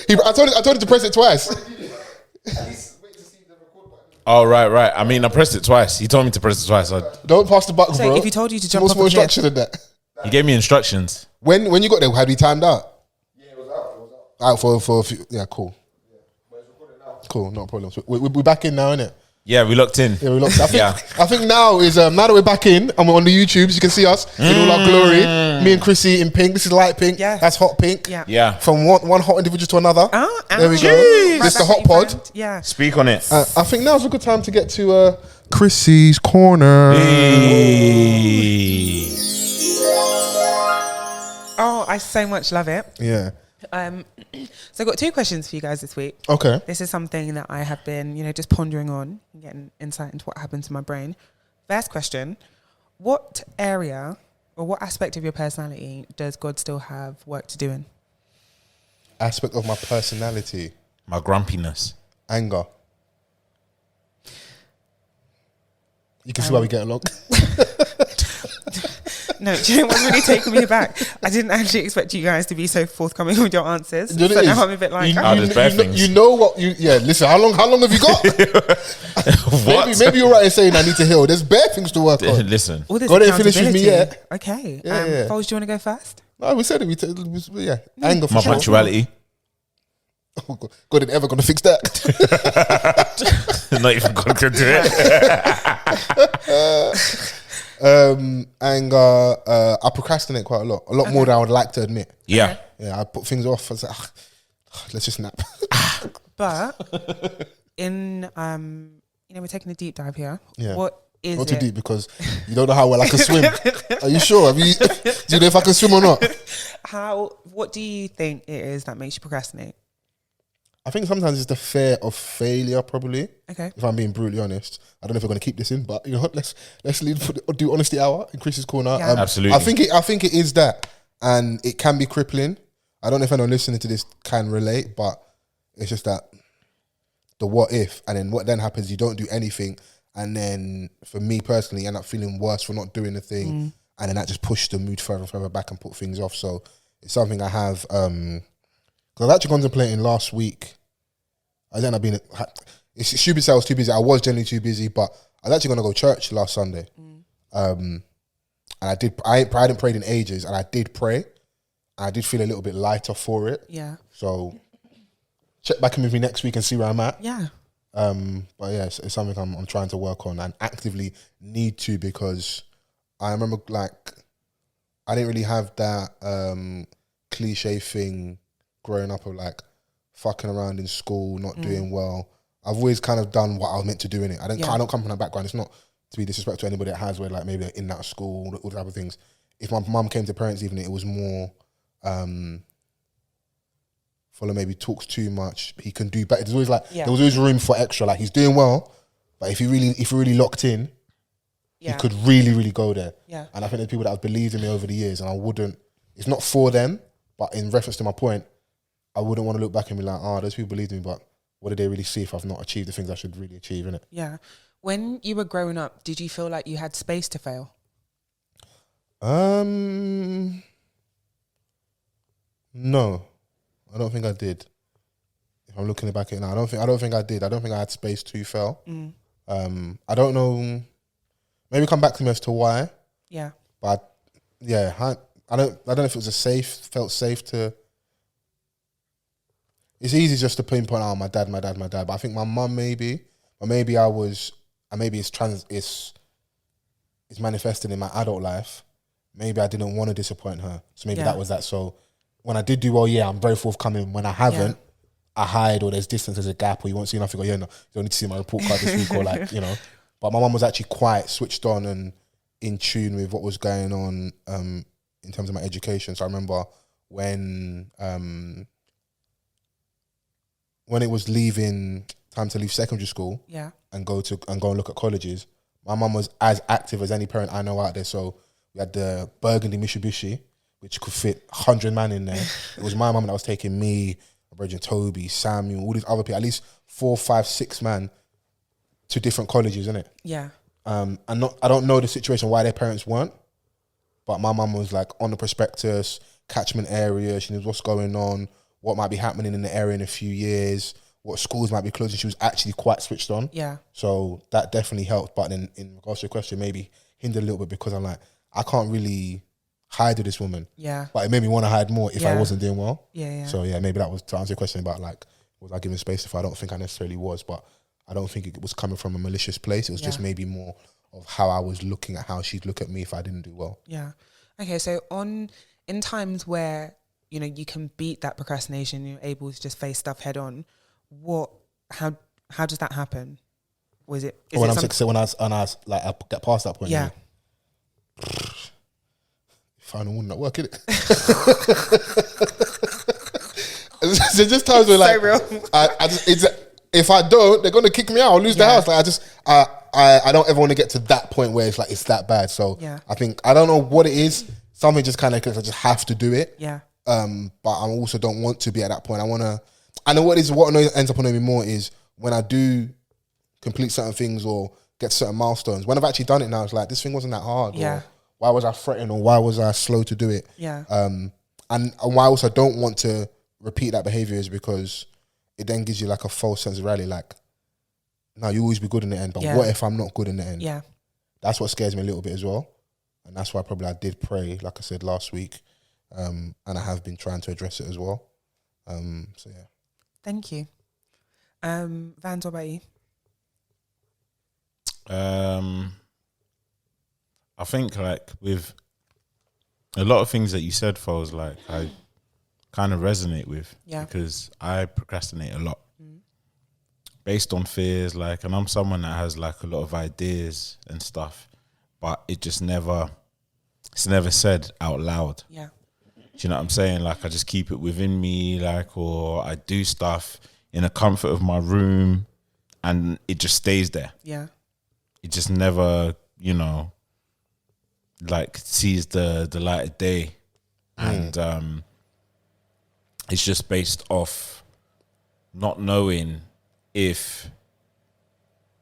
I told him to press it twice. Oh, right. I mean, I pressed it twice. He told me to press it twice. Don't pass the buck, bro. If he told you to jump off more the cliff. instruction than that. He gave me instructions. When you got there, had we timed out? Yeah, it was out. Out for a few. Yeah, cool. Yeah, but it's recorded now. Cool, not a problem. So we're back in now, innit? Yeah, we locked in. Yeah, we locked. I think now is now that we're back in and we're on the YouTubes, you can see us in all our glory. Me and Chrissy in pink. This is light pink. Yeah. That's hot pink. Yeah. From one hot individual to another. There we go. Right, This is the hot pod. friend. Yeah. Speak on it. I think now's a good time to get to Chrissy's corner. Hey. Oh, I so much love it. Yeah. So I've got 2 questions for you guys this week. Okay. This is something that I have been, just pondering on and getting insight into what happened to my brain. First question, what area or what aspect of your personality does God still have work to do in? Aspect of my personality. My grumpiness. Anger. You can see why we get along. No, do you know what's really taken me aback? I didn't actually expect you guys to be so forthcoming with your answers. You know So it now is. I'm a bit like, you know what? Listen, how long have you got? What? Maybe you're right in saying I need to heal. There's bare things to work on. Listen. all this God ain't finished with me accountability. yet. Okay. Yeah. Foles, do you want to go first? No, we said it. Anger for My sure. punctuality. Oh, God ain't ever going to fix that. Not even God can do it. Anger. I procrastinate quite a lot more than I would like to admit. Yeah. Yeah, I put things off. I was like, let's just nap. But in we're taking a deep dive here. Yeah. What is Not it? too deep because you don't know how well I can swim. Are you sure? Do you know if I can swim or not? What do you think it is that makes you procrastinate? I think sometimes it's the fear of failure, probably. Okay. If I'm being brutally honest, I don't know if we're going to keep this in, but you know what? Let's do honesty hour in Chris's corner. Yeah. Absolutely. I think it is that, and it can be crippling. I don't know if anyone listening to this can relate, but it's just that the what if, and then what then happens? You don't do anything, and then for me personally, I end up feeling worse for not doing the thing, and then that just pushed the mood further and further back and put things off. So it's something I have. Because I was actually contemplating last week. I ended up being. It's stupid. I was too busy. I was generally too busy, but I was actually going to go to church last Sunday. And I did. I hadn't prayed in ages, and I did pray. I did feel a little bit lighter for it. Yeah. So check back in with me next week and see where I'm at. Yeah. But yeah, it's something I'm trying to work on and actively need to, because I remember I didn't really have that cliche thing growing up of fucking around in school, not doing well. I've always kind of done what I was meant to do in it. I don't come from that background. It's not to be disrespectful to anybody that has, where maybe they're in that school, all the other things. If my mum came to parents' evening, it was more Fuller maybe talks too much. He can do better. There's always there was always room for extra. He's doing well, but if he really locked in, he could really, really go there. Yeah. And I think there's people that have believed in me over the years, and I wouldn't. It's not for them, but in reference to my point, I wouldn't want to look back and be like, those people believed in me, but what did they really see if I've not achieved the things I should really achieve, innit? Yeah. When you were growing up, did you feel like you had space to fail? No, I don't think I did. If I'm looking back at it now, I don't think I did. I don't think I had space to fail. I don't know. Maybe come back to me as to why. Yeah. But I don't know if it was felt safe to. It's easy just to pinpoint, my dad. But I think my mum maybe, or maybe it's manifested in my adult life. Maybe I didn't want to disappoint her, so maybe that was that. So when I did do well, I'm very forthcoming. When I haven't, I hide, or there's distance, there's a gap, or you won't see nothing. Or no, you don't need to see my report card this week, or But my mum was actually quite switched on and in tune with what was going on in terms of my education. So I remember when it was time to leave secondary school, and go and look at colleges, my mum was as active as any parent I know out there. So we had the burgundy Mitsubishi, which could fit 100 man in there. It was my mum that was taking me, my brother Toby, Samuel, all these other people, at least 4, 5, 6 man to different colleges, innit? Yeah. I don't know the situation why their parents weren't, but my mum was on the prospectus, catchment area. She knows what's going on, what might be happening in the area in a few years, what schools might be closing. She was actually quite switched on. Yeah. So that definitely helped. But then in regards to your question, maybe hindered a little bit because I'm like, I can't really hide with this woman. Yeah. But it made me want to hide more if I wasn't doing well. Yeah. So yeah, maybe that was to answer your question about like, was I giving space if I don't think I necessarily was, but I don't think it was coming from a malicious place. It was just maybe more of how I was looking at how she'd look at me if I didn't do well. Yeah. Okay. So in times where, you know, you can beat that procrastination, you're able to just face stuff head on. How does that happen? Was it? When I get past that point. Yeah. Final one not work, innit? So just times where like, if I don't, they're gonna kick me out. I'll lose the house. Like I don't ever want to get to that point where it's like it's that bad. So I think I don't know what it is. Something just kind of I just have to do it. Yeah. But I also don't want to be at that point. I know what ends up annoying me more is when I do complete certain things or get certain milestones. When I've actually done it now, it's like this thing wasn't that hard. Yeah. Or why was I fretting or why was I slow to do it? Yeah. And why I also don't want to repeat that behavior is because it then gives you like a false sense of reality. Like, no, you always be good in the end, but what if I'm not good in the end? Yeah. That's what scares me a little bit as well. And that's why probably I did pray, like I said last week. And I have been trying to address it as well. So yeah. Thank you. Vans, what about you? I think like with a lot of things that you said, Fols, like I kind of resonate with because I procrastinate a lot based on fears, like, and I'm someone that has like a lot of ideas and stuff, but it's never said out loud. Yeah. Do you know what I'm saying? Like I just keep it within me, like, or I do stuff in the comfort of my room and it just stays there. Yeah. It just never, you know, like sees the light of day. And it's just based off not knowing if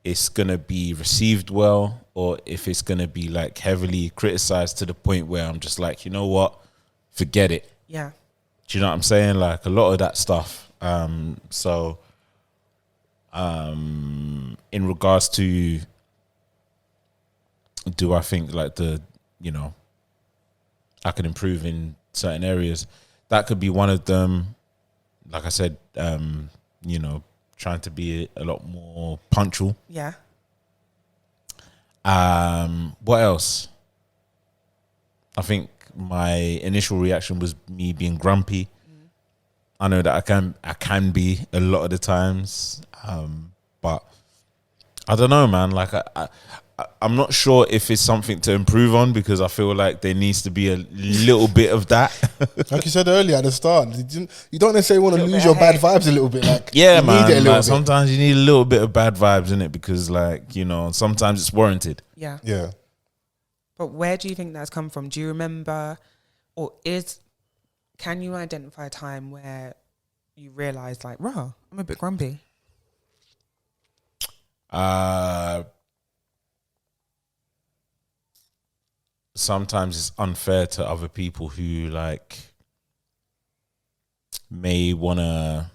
it's gonna be received well or if it's gonna be like heavily criticized to the point where I'm just like, you know what, forget it. Yeah. Do you know what I'm saying? Like a lot of that stuff. So in regards to, do I think like you know, I can improve in certain areas? That could be one of them. Like I said, you know, trying to be a lot more punctual. Yeah. What else? I think my initial reaction was me being grumpy. I know that I can be a lot of the times, but I don't know, man. Like I'm not sure if it's something to improve on because I feel like there needs to be a little bit of that. Like you said earlier at the start, you don't necessarily want to lose your bad vibes a little bit. Like yeah, man. Like sometimes you need a little bit of bad vibes in it because, like, you know, sometimes it's warranted. Yeah. Yeah. But where do you think that's come from? Do you remember, or can you identify a time where you realised, like, rah, I'm a bit grumpy? Sometimes it's unfair to other people who like may wanna,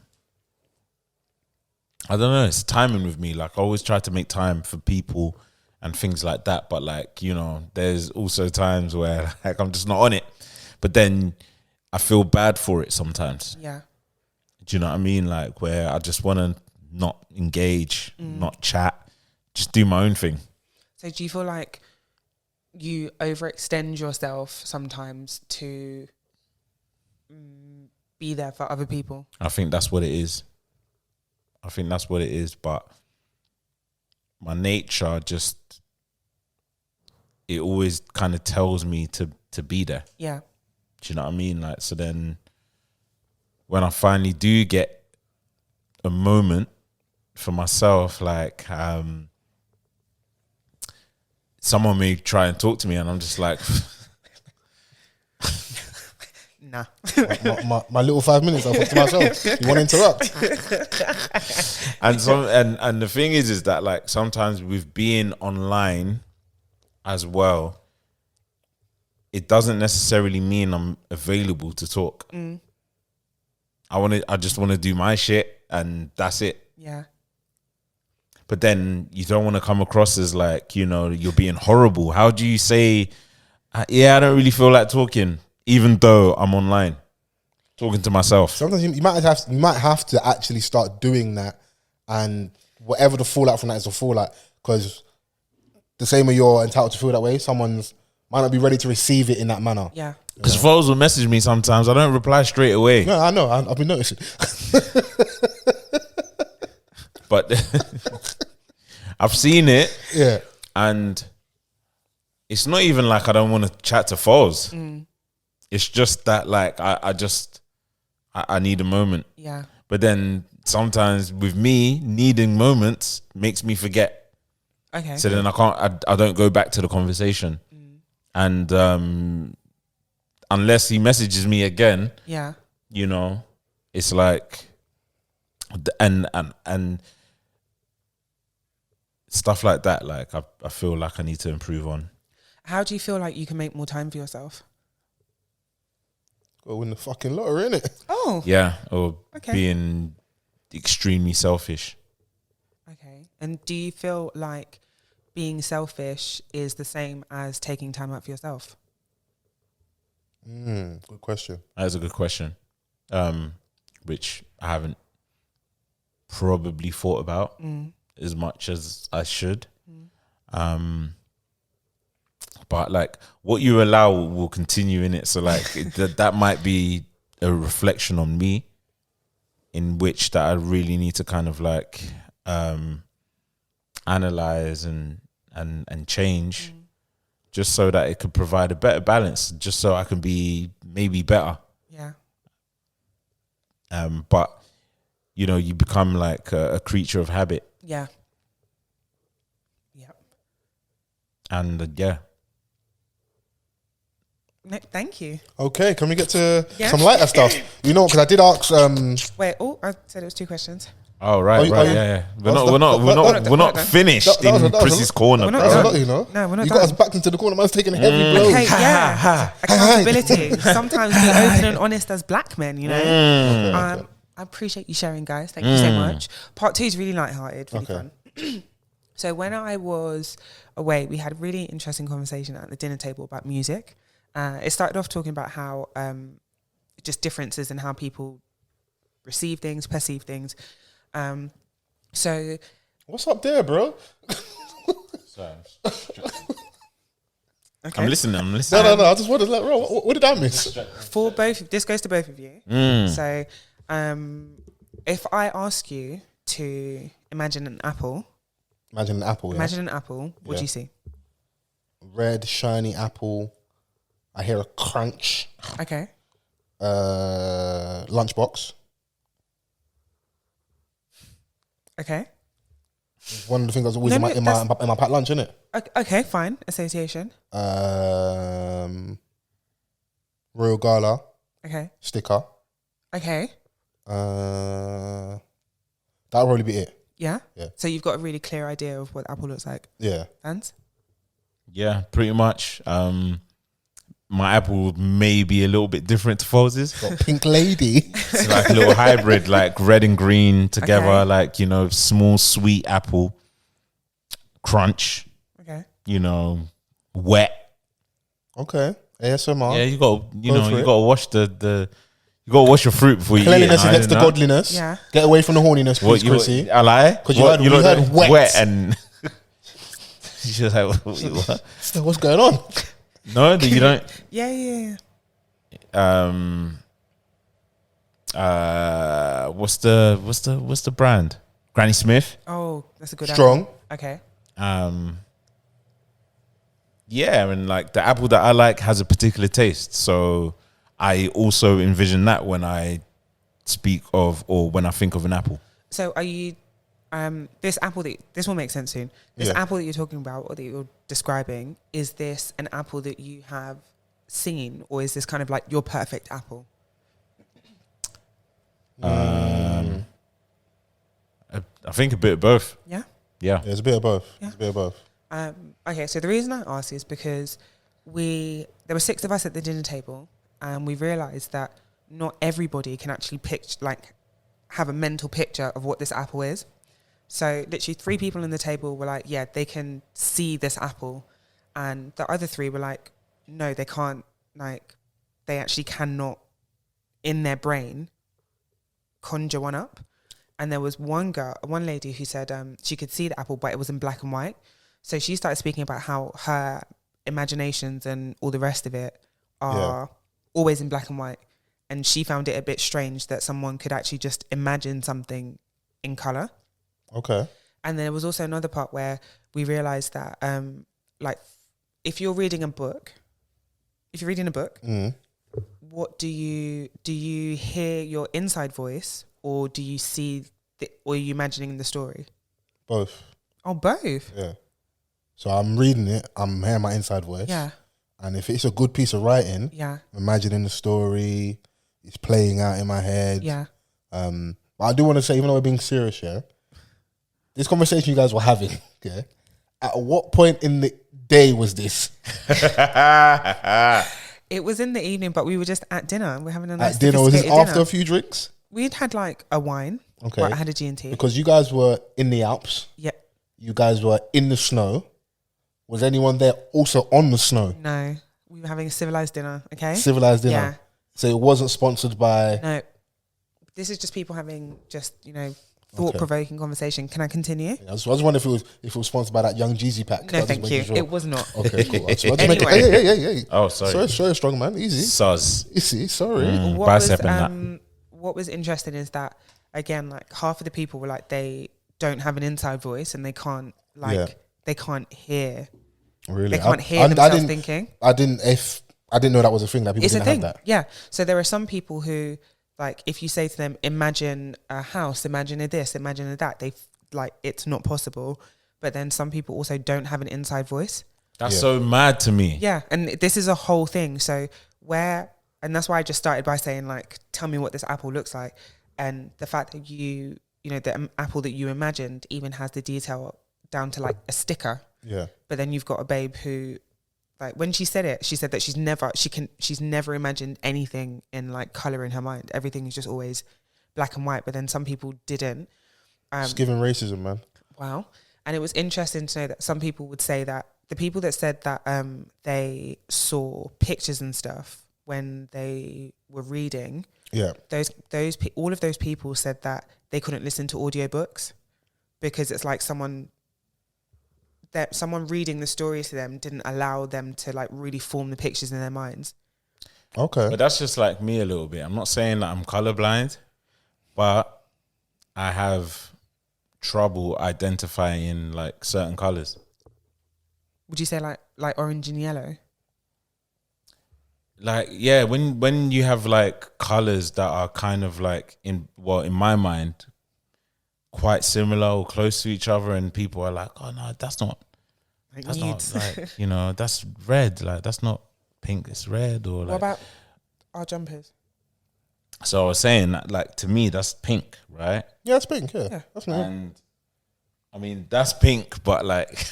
I don't know, it's timing with me. Like I always try to make time for people and things like that, but like, you know, there's also times where like I'm just not on it, but then I feel bad for it sometimes. Yeah. Do you know what I mean? Like where I just want to not engage, not chat, just do my own thing. So do you feel like you overextend yourself sometimes to be there for other people? I think that's what it is. But my nature just, it always kind of tells me to be there. Yeah. Do you know what I mean? Like, so then when I finally do get a moment for myself, like, someone may try and talk to me and I'm just like, nah. my little 5 minutes, I thought to myself, you want to interrupt? and the thing is that like sometimes with being online as well, it doesn't necessarily mean I'm available to talk. I just want to do my shit and that's it. Yeah. But then you don't want to come across as like, you know, you're being horrible. How do you say, yeah, I don't really feel like talking, even though I'm online talking to myself? Sometimes you might have to actually start doing that, and whatever the fallout from that is, the fallout. Because the same way you're entitled to feel that way, someone's might not be ready to receive it in that manner. Yeah. Because Fols will message me sometimes. I don't reply straight away. No, I know. I've been noticing. But I've seen it. Yeah. And it's not even like I don't want to chat to Fols. It's just that like I need a moment. Yeah. But then sometimes with me, needing moments makes me forget. Okay. So then I don't go back to the conversation. And unless he messages me again, yeah, you know, it's like and stuff like that. Like I feel like I need to improve on. How do you feel like you can make more time for yourself? Go win the fucking lottery, innit? Oh. Yeah, or being extremely selfish. Okay. And do you feel like being selfish is the same as taking time out for yourself? Good question. That is a good question, which I haven't probably thought about as much as I should. But like what you allow will continue in it. So like that might be a reflection on me, in which that I really need to kind of like analyze and change, just so that it could provide a better balance, just so I can be maybe better. Yeah. But you know, you become like a creature of habit. Yeah. Yep. And yeah. No, thank you. Okay, can we get to some lighter stuff? You know, because I did ask. Wait. Oh, I said it was 2 questions. Oh right, yeah. We're not finished in Chrissy's corner. You know, no, we're not. You got us backed into the corner. Man's taking heavy blows. Okay, yeah. Accountability. Sometimes be open and honest as black men. You know. I appreciate you sharing, guys. Thank you so much. Part 2 is really lighthearted, really fun. So when I was away, we had a really interesting conversation at the dinner table about music. It started off talking about how just differences in how people receive things, perceive things. So what's up there, bro? Sorry. Okay. I'm listening. No. I just wanted to like, bro, what did I miss? For both, this goes to both of you. So, if I ask you to imagine an apple, what do you see? Red, shiny apple. I hear a crunch. Okay. Lunchbox. Okay. One of the things that's always in my packed lunch, isn't it? Okay, fine. Association. Royal Gala. Okay. Sticker. Okay. That'll probably be it. Yeah? Yeah. So you've got a really clear idea of what the apple looks like. Yeah. Vans? Yeah, pretty much. My apple may be a little bit different to Fols's. Got Pink Lady. It's like a little hybrid, like red and green together, Okay. like, you know, small, sweet apple. Crunch. Okay. You know, wet. Okay. ASMR. Yeah, you got to wash you got to wash your fruit before you eat it. Cleanliness is next to godliness. Yeah. Get away from the horniness, please, Chrissy. I lie? Because you heard wet. And you just like, what? So what's going on? No, you don't. Yeah. What's the brand? Granny Smith. Oh, that's a good Strong. apple. Okay. Yeah, and like the apple that I like has a particular taste, so I also envision that when I speak of or when I think of an apple. So are you this apple this will make sense soon. This apple that you're talking about or that you're describing, is this an apple that you have seen, or is this kind of like your perfect apple? I think a bit of both. Yeah. Yeah. Yeah, it's a bit of both. Yeah. It's a bit of both. Okay, so the reason I asked is because there were 6 of us at the dinner table, and we realised that not everybody can actually have a mental picture of what this apple is. So literally 3 people in the table were like, yeah, they can see this apple. And the other 3 were like, no, they can't, like, they actually cannot, in their brain, conjure one up. And there was one lady who said she could see the apple, but it was in black and white. So she started speaking about how her imaginations and all the rest of it are always in black and white. And she found it a bit strange that someone could actually just imagine something in colour. Okay. And there was also another part where we realised that, like, if you're reading a book, what do you hear your inside voice, or do you see, or are you imagining the story? Both. Oh, both? Yeah. So I'm reading it, I'm hearing my inside voice. Yeah. And if it's a good piece of writing, yeah, imagining the story, it's playing out in my head. Yeah. But I do want to say, even though we're being serious, this conversation you guys were having, at what point in the day was this? It was in the evening, but we were just at dinner. We're having a nice at dinner. Was it after dinner. A few drinks? We'd had like a wine. Okay. I had a G&T. Because you guys were in the Alps. Yeah. You guys were in the snow. Was anyone there also on the snow? No. We were having a civilized dinner, okay? Civilized dinner. Yeah. So it wasn't sponsored by... No. This is just people having just, thought-provoking conversation. Can I continue? Yeah, I was wondering if it was sponsored by that Young Jeezy pack. No, thank you. Sure. It was not. Okay, cool. Anyway. Hey. Oh, sorry. Sorry, strong man. Easy. Sus. Easy, sorry. What was interesting is that, again, like, half of the people were like, they don't have an inside voice and they can't, they can't hear. Really? They can't hear themselves thinking. I didn't know that was a thing, that people didn't have that. Yeah. So there are some people who, like, if you say to them, imagine a house, imagine a this, imagine a that, they like, it's not possible. But then some people also don't have an inside voice. That's so mad to me. Yeah. And this is a whole thing. So and that's why I just started by saying, like, tell me what this apple looks like. And the fact that the apple that you imagined even has the detail down to like a sticker. Yeah. But then you've got a babe who, like, when she said it, she said that she's never imagined anything in like colour in her mind. Everything is just always black and white. But then some people didn't. It's giving racism, man. Wow. And it was interesting to know that some people would say that the people that said that they saw pictures and stuff when they were reading, all of those people said that they couldn't listen to audiobooks because it's like someone reading the stories to them didn't allow them to like really form the pictures in their minds. Okay. But that's just like me a little bit. I'm not saying that I'm colorblind, but I have trouble identifying like certain colors. Would you say like orange and yellow? Like, yeah, when you have like colors that are kind of like in my mind quite similar or close to each other, and people are like, oh no, that's not like, that's red, like that's not pink, it's red. Or like, what about our jumpers? So I was saying that, like, to me that's pink, right? Yeah, it's pink. Yeah. That's me. And I mean that's pink, but like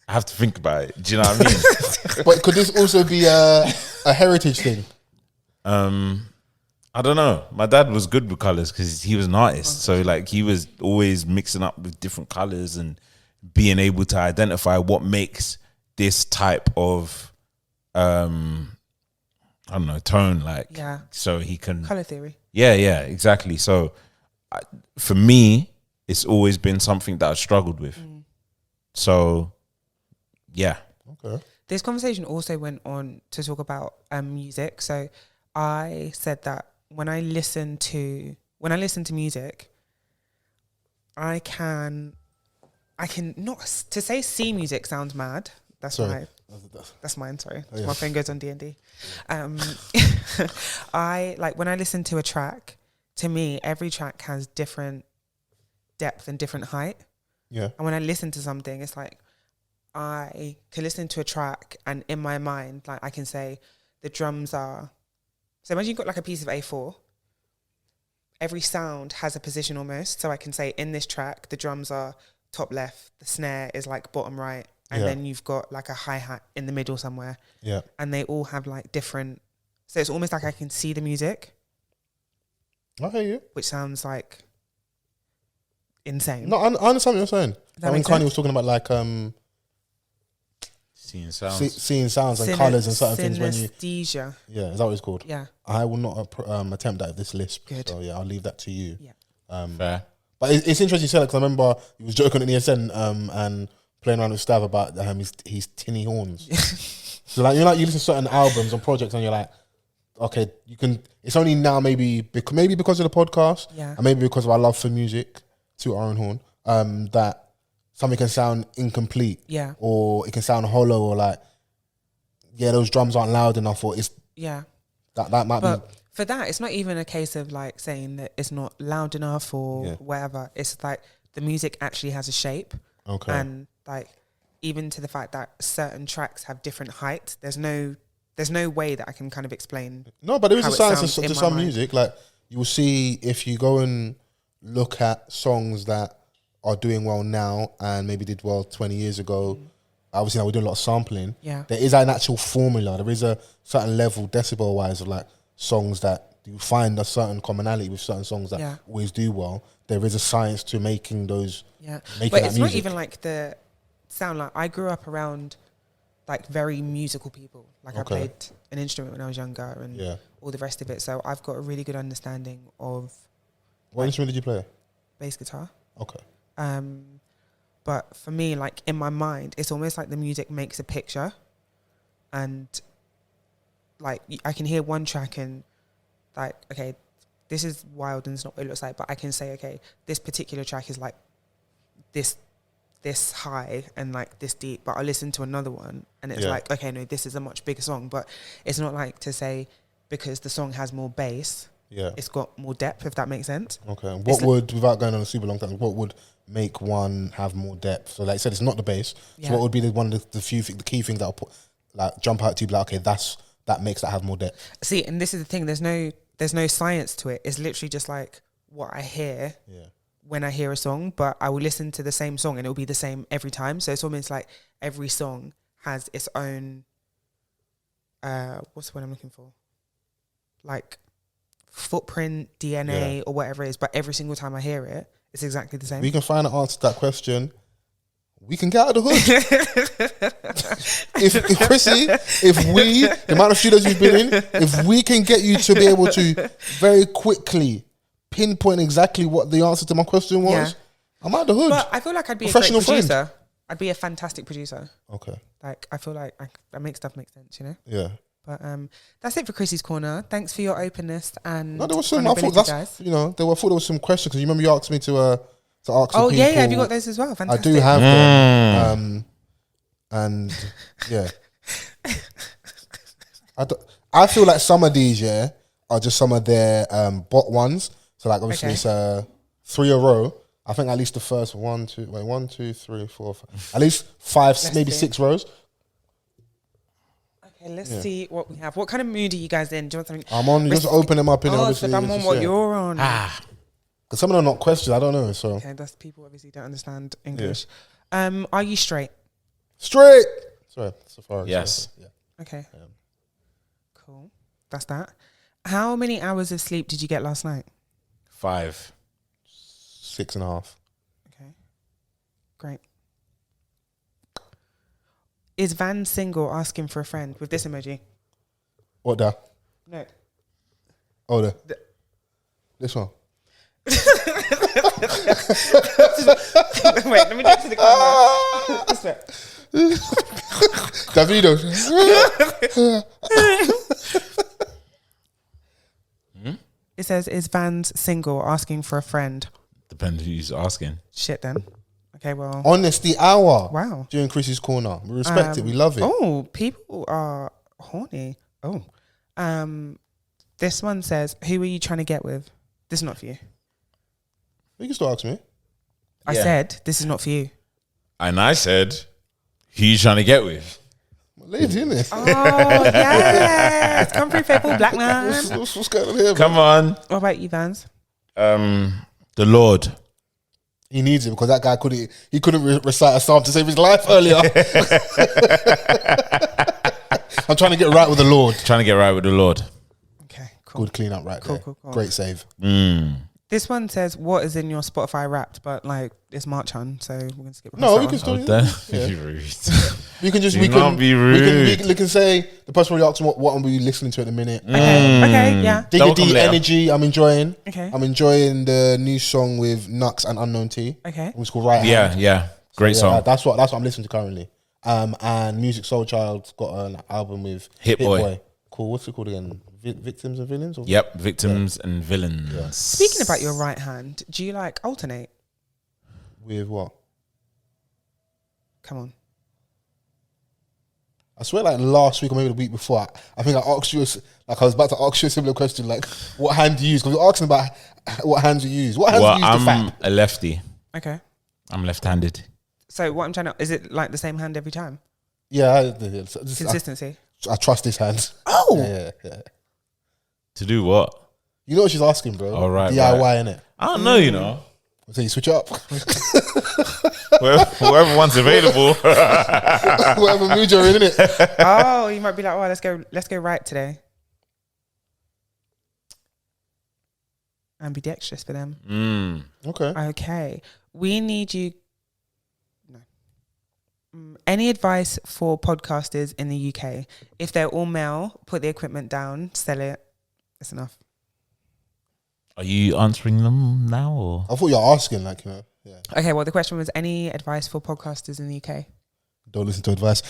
I have to think about it. Do you know what I mean? But could this also be a heritage thing? I don't know. My dad was good with colors because he was an artist. So like he was always mixing up with different colors and being able to identify what makes this type of, I don't know, tone, like, so he can... Color theory. Yeah, exactly. So for me, it's always been something that I've struggled with. So, yeah. Okay. This conversation also went on to talk about music. So I said that when I listen to music, I can not, to say see music sounds mad. That's mine. Sorry, my phone goes on D&D. I like when I listen to a track. To me, every track has different depth and different height. Yeah. And when I listen to something, it's like I can listen to a track, and in my mind, like I can say the drums are. So imagine you've got like a piece of A4. Every sound has a position almost. So I can say in this track, the drums are top left, the snare is like bottom right, and then you've got like a hi-hat in the middle somewhere. Yeah. And they all have like different, so it's almost like I can see the music. I hear you. which sounds like insane. No, I understand what you're saying. Like when Kanye was talking about like seeing sounds, seeing sounds and colours and certain things when you. Synesthesia. Yeah, is that what it's called? Yeah. I will not attempt that at this lisp. Good. So yeah, I'll leave that to you. Yeah. Fair. But it's interesting you said that because I remember he was joking at ESN and playing around with Stav about his tinny horns. So like you listen to certain albums and projects and you're like, okay, you can. It's only now maybe because of the podcast, and maybe because of our love for music, to our own horn, that something can sound incomplete, or it can sound hollow, or like, those drums aren't loud enough, or it's that might be. For that, it's not even a case of like saying that it's not loud enough or whatever. It's like the music actually has a shape, and like even to the fact that certain tracks have different heights. There's no way that I can kind of explain. No, but there is a science to some music. Like you will see if you go and look at songs that are doing well now and maybe did well 20 years ago. Obviously, now we're doing a lot of sampling. Yeah, there is an actual formula. There is a certain level, decibel wise, of like songs that you find a certain commonality with certain songs that always do well. There is a science to making those. Yeah, but it's not even like the sound. Like I grew up around like very musical people. Like I played an instrument when I was younger and all the rest of it. So I've got a really good understanding of. What instrument did you play? Bass guitar. Okay. But for me, like in my mind, it's almost like the music makes a picture, and like I can hear one track and like, okay, this is wild and it's not what it looks like, but I can say, okay, this particular track is like this high and like this deep, but I listen to another one and it's like, okay, no, this is a much bigger song, but it's not like to say because the song has more bass, it's got more depth, if that makes sense. Okay. What would, without going on a super long time, what would make one have more depth? So like I said, it's not the bass. So what would be one of the key things that will put, like jump out to you, like, okay, that makes that have more depth? See, and this is the thing, there's no science to it. It's literally just like what I hear when I hear a song, but I will listen to the same song and it'll be the same every time. So it's almost like every song has its own, what's the word I'm looking for? Like footprint, DNA or whatever it is, but every single time I hear it, it's exactly the same. We can find an answer to that question. We can get out of the hood. if Chrissy, the amount of studios you've been in, if we can get you to be able to very quickly pinpoint exactly what the answer to my question was, I'm out of the hood. But I feel like I'd be a great producer. Friend. I'd be a fantastic producer. Okay. Like, I feel like I make stuff make sense, you know? Yeah. But that's it for Chrissy's Corner. Thanks for your openness and. No, there was some. I thought that's, I thought there was some questions because you remember you asked me to ask. Oh yeah, have you got those as well? Fantastic. I do have them, and yeah. I feel like some of these are just some of their bot ones. So like obviously it's 3 a row. I think at least the first 1, 2, 3, 4, 5, at least 5, maybe 6 rows. Okay, let's see what we have. What kind of mood are you guys in? Do you want something? I'm on. Just open them up in obviously. So I'm on what you're on. Because some of them are not questions. I don't know. So okay, that's people obviously don't understand English. Are you straight? Straight. Sorry, Safari. Yes. Yeah. Okay. Cool. That's that. How many hours of sleep did you get last night? 5. 6.5. Okay. Great. Is Vans single asking for a friend with this emoji? What the? No. Oh, this one. Wait, let me get to the camera. This way. Davido. It says, is Vans single asking for a friend? Depends who's asking. Shit then. Okay, well. Honesty hour. Wow. During Chrissy's Corner. We respect it. We love it. Oh, people are horny. Oh. This one says, who are you trying to get with? This is not for you. You can still ask me. I said, this is not for you. And I said, who you trying to get with? Lady, isn't it? Oh, yes. Come through, faithful black man. What's going on here, Come on. What about you, Vans? The Lord. He needs it because that guy couldn't recite a psalm to save his life earlier. I'm trying to get right with the Lord. Trying to get right with the Lord. Okay, cool. Good cleanup right there. Cool. Great save. This one says, "What is in your Spotify Wrapped?" But like it's March on, so we're gonna skip. No, we can still. Be rude. We can just. Do We not can be rude. We can say the person already asked what are we listening to at the minute. Okay, yeah. Digga D Energy. I'm enjoying. Okay. I'm enjoying the new song with Nux and Unknown T. Okay. It's called Right Hand. Yeah. Great song. That's what I'm listening to currently. And Music Soul Child's got an album with Hit Boy. Cool. What's it called again? Victims and Villains? Yep, Victims and Villains. Yeah. Speaking about your right hand, do you like alternate? With what? Come on. I swear, like last week or maybe the week before, I think I asked you, I was about to ask you a similar question, like what hand do you use? Because we're asking about what hands you use. What hands do you use to I'm a lefty. Okay. I'm left-handed. So what I'm trying to, is it like the same hand every time? Yeah. Consistency. I trust this hand. Oh. Yeah. To do what? You know what she's asking, bro. All right. DIY, innit? I don't know, you know. So you switch up. Whoever one's available. Whatever mood you're in, innit? Oh, you might be like, oh, let's go right today. Ambidextrous for them. Okay. We need you. No. Any advice for podcasters in the UK? If they're all male, put the equipment down, sell it. That's enough. Are you answering them now? Or? I thought you were asking, like, you know. Yeah. Okay, well, the question was, any advice for podcasters in the UK? Don't listen to advice.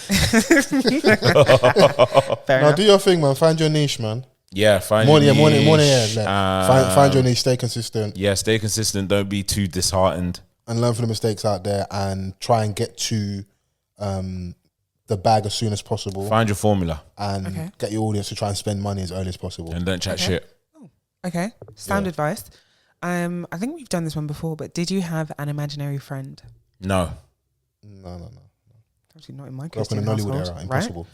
Fair now, enough. do your thing, man. Find your niche, man. Yeah, find morning, your niche. morning. Yeah. Find your niche. Stay consistent. Yeah, stay consistent. Don't be too disheartened. And learn from the mistakes out there and try and get to the bag as soon as possible. Find your formula. And get your audience to try and spend money as early as possible. And don't chat shit. Oh, okay. Sound advice. I think we've done this one before, but did you have an imaginary friend? No. Actually, not in my Grew up in Christian the Nollywood household, era. Impossible.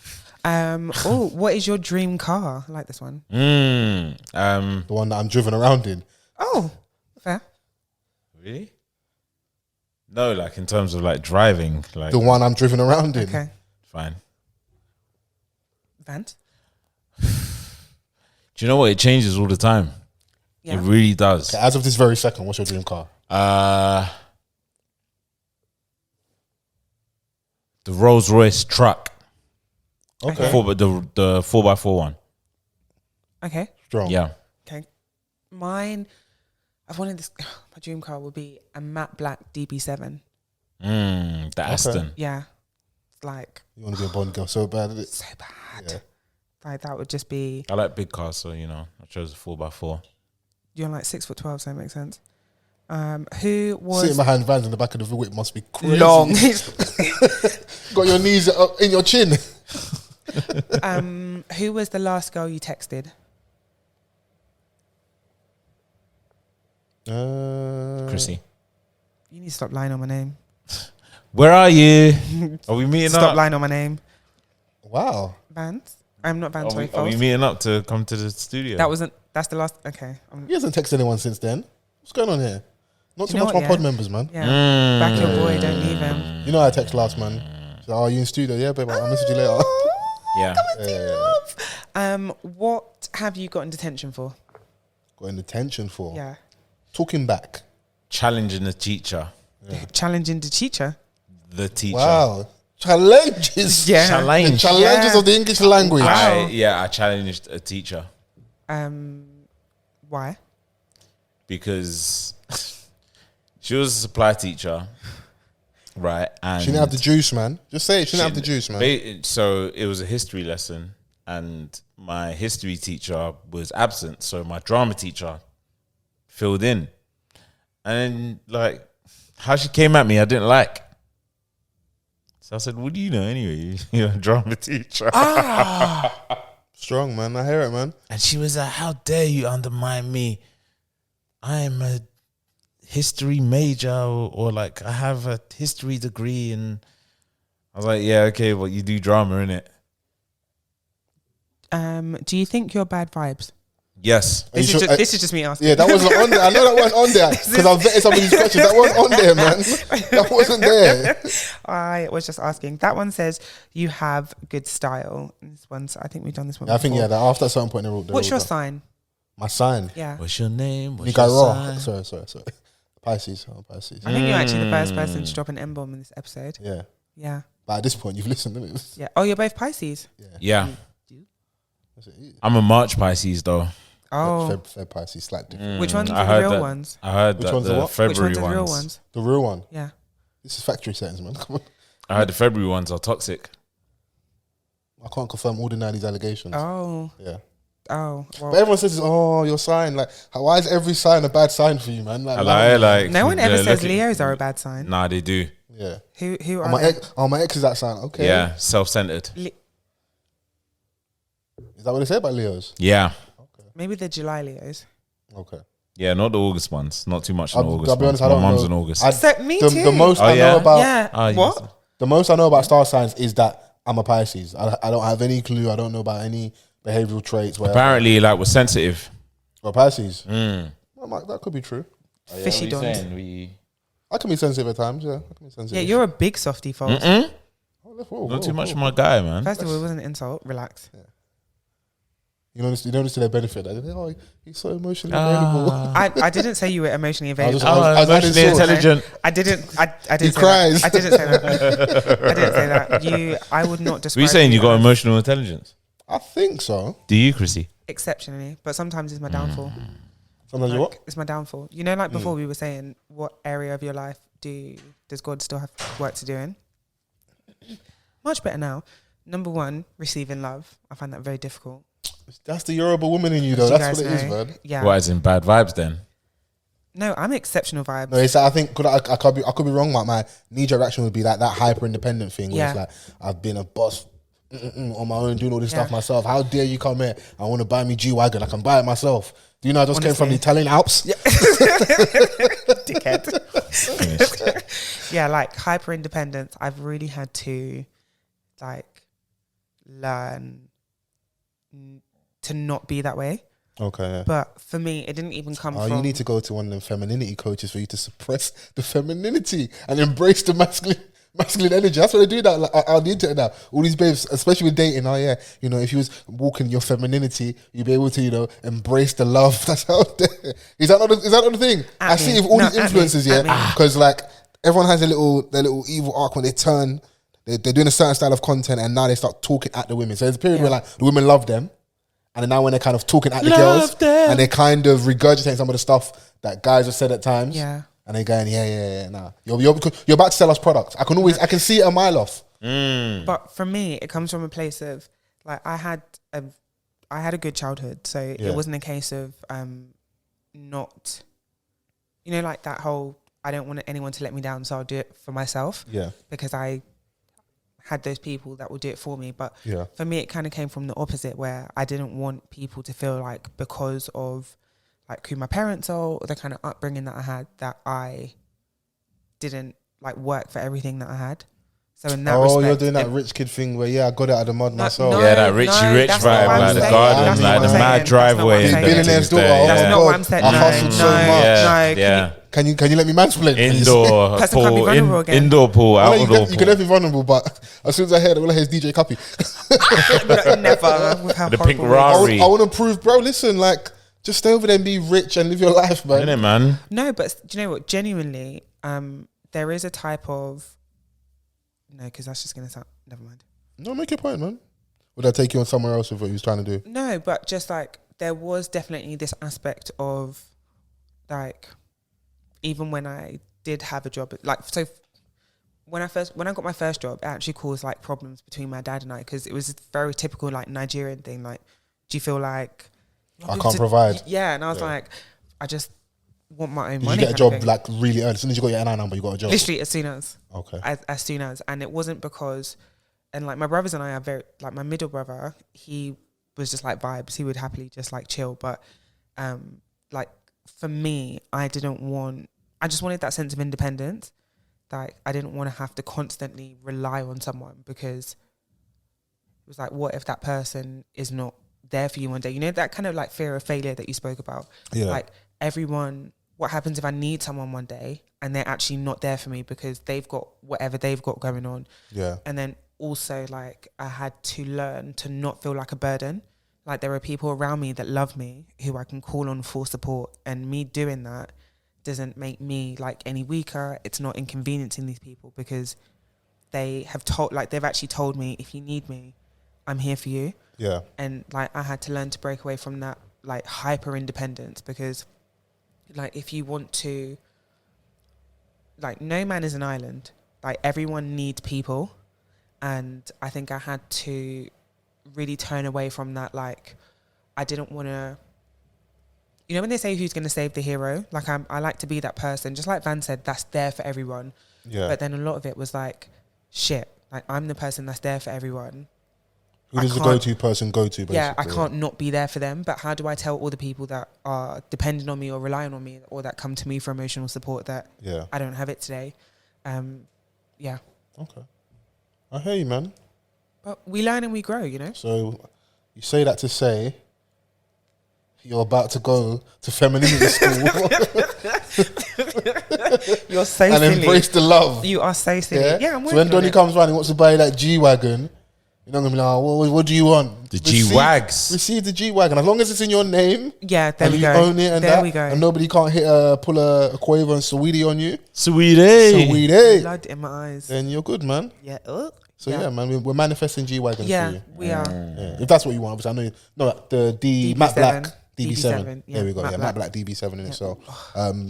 Right? What is your dream car? I like this one. The one that I'm driven around in. Oh, fair. Really? No, like in terms of like driving, like The one I'm driven around in. Okay. fine. Vans? Do you know what? It changes all the time. Yeah. It really does. Okay, as of this very second, what's your dream car? The Rolls Royce truck. Okay. The 4x4 one. Okay. Strong. Yeah. Okay. Mine, I've wanted this. My dream car would be a matte black DB7. The Aston. Yeah. It's like. You want to be a Bond girl so bad, isn't it? So bad. Yeah. Like that would just be. I like big cars, so you know, I chose a 4x4. You're like 6'12", so that makes sense. Who was Sitting behind Vans in the back of the whip must be crazy. long? Got your knees up in your chin. Who was the last girl you texted? Chrissy. You need to stop lying on my name. Where are you? Are we meeting Stop up? lying on my name. Wow. Vans? I'm not Vans, sorry, Are we Fols. meeting up to come to the studio? That's the last, okay. He hasn't texted anyone since then. What's going on here? Not Do too you know much what, my yeah? pod members, man. Yeah. Back your boy, don't leave him. You know I text last, man. So, are you in studio? Yeah, babe, I'll message you later. Yeah. What have you got in detention for? Got in detention for? Yeah. Talking back. Challenging the teacher. Challenging the teacher? The teacher. Wow. Challenges. Yeah. Challenge. The challenges of the English language. Wow. I challenged a teacher. Why? Because she was a supply teacher, right? And She didn't have the juice, man. Just say it. She didn't have the juice, man. So it was a history lesson, and my history teacher was absent, so my drama teacher filled in. And like, how she came at me, I didn't like. So I said, "What do you know anyway? You're a drama teacher." Strong, man. I hear it, man. And she was like, "How dare you undermine me? I'm a history major, or like I have a history degree." And I was like, "Yeah, okay, well, you do drama, innit?" Do you think you're bad vibes? Yes. This is just me asking. Yeah, that wasn't on there. I know that wasn't on there because I've vetted some of these questions. That wasn't on there, man. That wasn't there. I was just asking. That one says you have good style. This one's, I think we've done this one. I think, before. that after a certain point, they're all What's your done. sign? My sign. Yeah. What's your name? What's You go your wrong. sign? Sorry. Pisces. I'm Pisces. I think you're actually the first person to drop an M-bomb in this episode. Yeah. Yeah. But at this point, you've listened, didn't it? Yeah. Oh, you're both Pisces? Yeah. I'm a March Pisces though. Oh. Feb Pisces, slight difference. Which ones are the real ones? I heard Which that ones are the what? February Which ones are the real ones. ones? The real one. Yeah. This is factory settings, man. Come on. I heard the February ones are toxic. I can't confirm all these allegations. Oh. Yeah. Oh. But Well. everyone says, "Oh, your sign." Like, why is every sign a bad sign for you, man? Like No one ever says look at- Leos are a bad sign. Nah, they do. Yeah. Who Oh, are my they? ex is that sign. Okay. Yeah, self-centered. Is that what they say about Leos? Yeah. Maybe the July Leos. Okay. Yeah, not the August ones. Not too much on August. I'll be honest, ones. I My don't mum's know. in August. Except me The too. most Oh, I yeah? know about Yeah. What? the most I know about star signs is that I'm a Pisces. I don't have any clue. I don't know about any behavioral traits. Whatever. Apparently, like, we're sensitive. Or Pisces. Mm. Well, that could be true. Fishy dons. I can be sensitive at times. Yeah, I can be sensitive. Yeah, you're a big softie, Fols. Not too much of my guy, man. First of all, it wasn't an insult. Relax. Yeah. You know this to their benefit. Like, oh, he's so emotionally available. I didn't say you were emotionally available. I was Emotionally adding sauce. intelligent. I didn't. I didn't. He say cries. That. I didn't say that. I didn't say that. I would not describe. Were you saying you got as emotional intelligence? I think so. Do you, Chrissy? exceptionally, but sometimes it's my downfall. Sometimes you what? It's my downfall. You know, like before we were saying, what area of your life does God still have work to do in? Much better now. Number one, receiving love. I find that very difficult. That's the Yoruba woman in you, though. That's what it is, man. Yeah. What, as in bad vibes then? No, I'm exceptional vibes. No, it's I think I could be wrong. But my knee-jerk reaction would be like that hyper independent thing. Where it's like I've been a boss on my own, doing all this stuff myself. How dare you come here? I want to buy me G-Wagon. I can buy it myself. Do you know I just came from the Italian Alps? Yeah. Dickhead. Yeah, like hyper independence. I've really had to like learn to not be that way. Okay. Yeah. But for me, it didn't even come from... you need to go to one of them femininity coaches for you to suppress the femininity and embrace the masculine energy. That's what they do now, like, on the internet now. All these babes, especially with dating, if you was walking your femininity, you'd be able to, embrace the love that's out there. Is that not the thing? I see with all these influencers, because like everyone has their little evil arc when they turn, they're doing a certain style of content and now they start talking at the women. So there's a period where like the women love them. And then now when they're kind of talking at the girls and they're kind of regurgitating some of the stuff that guys have said at times. Yeah. And they're going, nah. You're about to sell us products. I can see it a mile off. But for me, it comes from a place of like I had a good childhood. So it wasn't a case of not, like that whole, I don't want anyone to let me down, so I'll do it for myself. Yeah. Because I had those people that will do it for me. But for me, it kind of came from the opposite, where I didn't want people to feel like because of like who my parents are or the kind of upbringing that I had, that I didn't like work for everything that I had. So in that respect, you're doing that rich kid thing where I got it out of the mud myself. That rich vibe, like the garden, like the mad driveway. Billionaire's daughter. That's not what I'm saying. I hustled so much. Yeah. Can you let me mansplain? Indoor pool, indoor pool, outdoor pool. You can never be vulnerable, but as soon as I heard it, all I hear is DJ Cuppy. Never. With how the pink Rari. I want to prove, bro. Listen, like, just stay over there and be rich and live your life, man. Isn't it, man? No, but do you know what? Genuinely, there is a type of because that's just gonna sound. Never mind. No, make your point, man. Would I take you on somewhere else with what you was trying to do? No, but just like there was definitely this aspect of like, even when I did have a job, like so. When I got my first job, it actually caused like problems between my dad and I, because it was a very typical like Nigerian thing. Like, do you feel like I can't provide? Yeah, and I was like, I just want my own money. Did you get a job like really early? As soon as you got your NI number, you got a job? Literally as soon as. Okay. As soon as. And it wasn't because, and like my brothers and I are very, like my middle brother, he was just like vibes. He would happily just like chill. But like for me, I just wanted that sense of independence. Like I didn't want to have to constantly rely on someone, because it was like, what if that person is not there for you one day? You know, that kind of like fear of failure that you spoke about. Yeah. Like what happens if I need someone one day and they're actually not there for me because they've got whatever they've got going on? Yeah. And then also like I had to learn to not feel like a burden. Like, there are people around me that love me who I can call on for support, and me doing that doesn't make me like any weaker. It's not inconveniencing these people, because they've actually told me, if you need me, I'm here for you. Yeah. And like, I had to learn to break away from that like hyper independence, because like, if you want to, like, no man is an island. Like, everyone needs people. And I think I had to really turn away from that. Like, I didn't want to, you know, when they say who's going to save the hero, like, I like to be that person, just like Van said, that's there for everyone. Yeah. But then a lot of it was like, shit, like, I'm the person that's there for everyone. Who does the go-to person go to, basically? Yeah, I can't not be there for them. But how do I tell all the people that are dependent on me or relying on me, or that come to me for emotional support, that I don't have it today? Yeah. Okay. I hear you, man. But we learn and we grow, you know? So you say that to say you're about to go to femininity school You're so and silly. embrace the love. You are so silly. Yeah, I'm so when working on Donnie it. comes around and wants to buy that G-Wagon, you're not going to be like, oh, what do you want? The G-Wags. Receive the G-Wagon. As long as it's in your name. Yeah, there and we you go. own it and there that, we go. and nobody can't pull a Quavo and Saweetie on you. Sweetie. Blood in my eyes. Then you're good, man. Yeah. So yeah, man, we're manifesting G-Wagons for you. We are. Yeah. If that's what you want, because I know the Matte Black DB7. Yeah, There we go. Matte Matte Black DB7 in it. So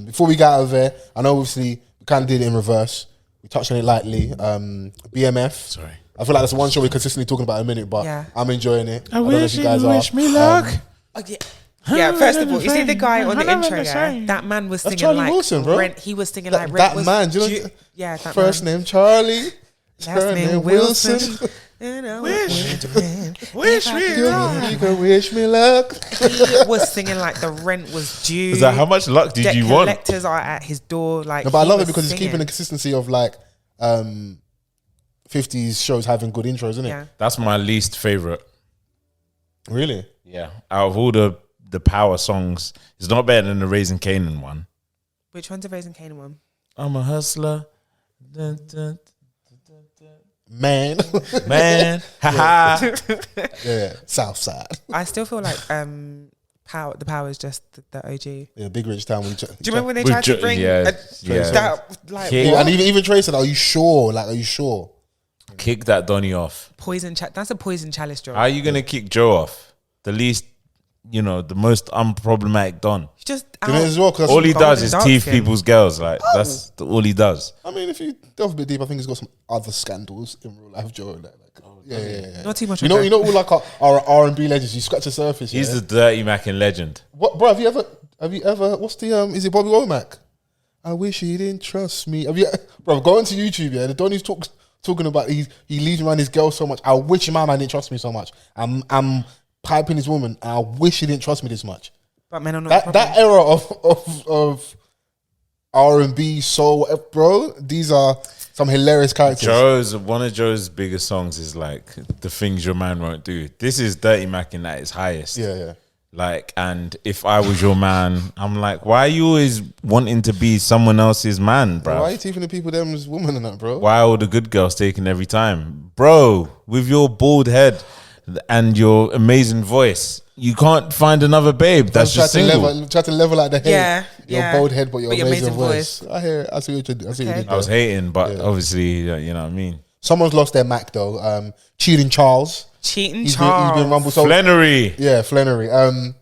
before we get out of there, I know obviously we kind of did it in reverse. We touched on it lightly. BMF. Sorry. I feel like that's one show we're consistently talking about in a minute, but I'm enjoying it. I don't know if you guys wish me luck. Yeah, first of all, you see the guy on the intro, that man was singing Charlie like Wilson, bro. Rent. He was singing like Rent. That was man, do you know? that first man. name Charlie, Last name Wilson. Wish me luck. You can wish me luck. He was singing like the rent was due. Is that how much luck did you want? Collectors are at his door. Like, No, but I love it was because it's singing. keeping the consistency of like 50s shows having good intros, isn't it? Yeah. That's my least favorite. Really? Yeah. Out of all the power songs, it's not better than the Raising Canaan one. Which one's the Raising Canaan one? I'm a hustler. Dun, dun, Man. man. Haha. Yeah. South side. I still feel like power. The power is just the OG. Yeah, Big Rich Town. Do you remember when they tried to bring that? Like, Yeah, what? and even Trey said, "Are you sure? Like, are you sure?" Kick that Donny off. That's a poison chalice job. How are you gonna kick Joe off? The least, the most unproblematic Don. Just You know, as well, cause All he does is dark teeth skin. people's girls. Like that's all he does. I mean, if you delve a bit deep, I think he's got some other scandals in real life, Joe. Like, yeah. Not too much. You know, all like our R&B legends. You scratch the surface. He's the dirty Mackin legend. What, bro? Have you ever? What's the Is it Bobby Womack? I wish he didn't trust me. Have you, bro? Go into YouTube. Yeah, the Donny's talking about he leaves around his girl so much. I wish my man didn't trust me so much. I'm piping his woman. And I wish he didn't trust me this much. But men are not That era of R&B soul, bro. These are some hilarious characters. One of Joe's biggest songs is like The Things Your Man Won't Do. This is Dirty Mackin at its highest. Yeah. Like, and if I was your man, I'm like, why are you always wanting to be someone else's man, bro? Why are you teething the people them's woman and that, bro? Why are all the good girls taken every time? Bro, with your bald head and your amazing voice, you can't find another babe that's just single. Try to level out the head. Yeah. Your bald head, but your amazing voice. I hear it. I see what you did. I was hating, but obviously, you know what I mean. Someone's lost their Mac though. Cheating Charles. He's been rumbled. So, Flannery. Yeah, Flannery. So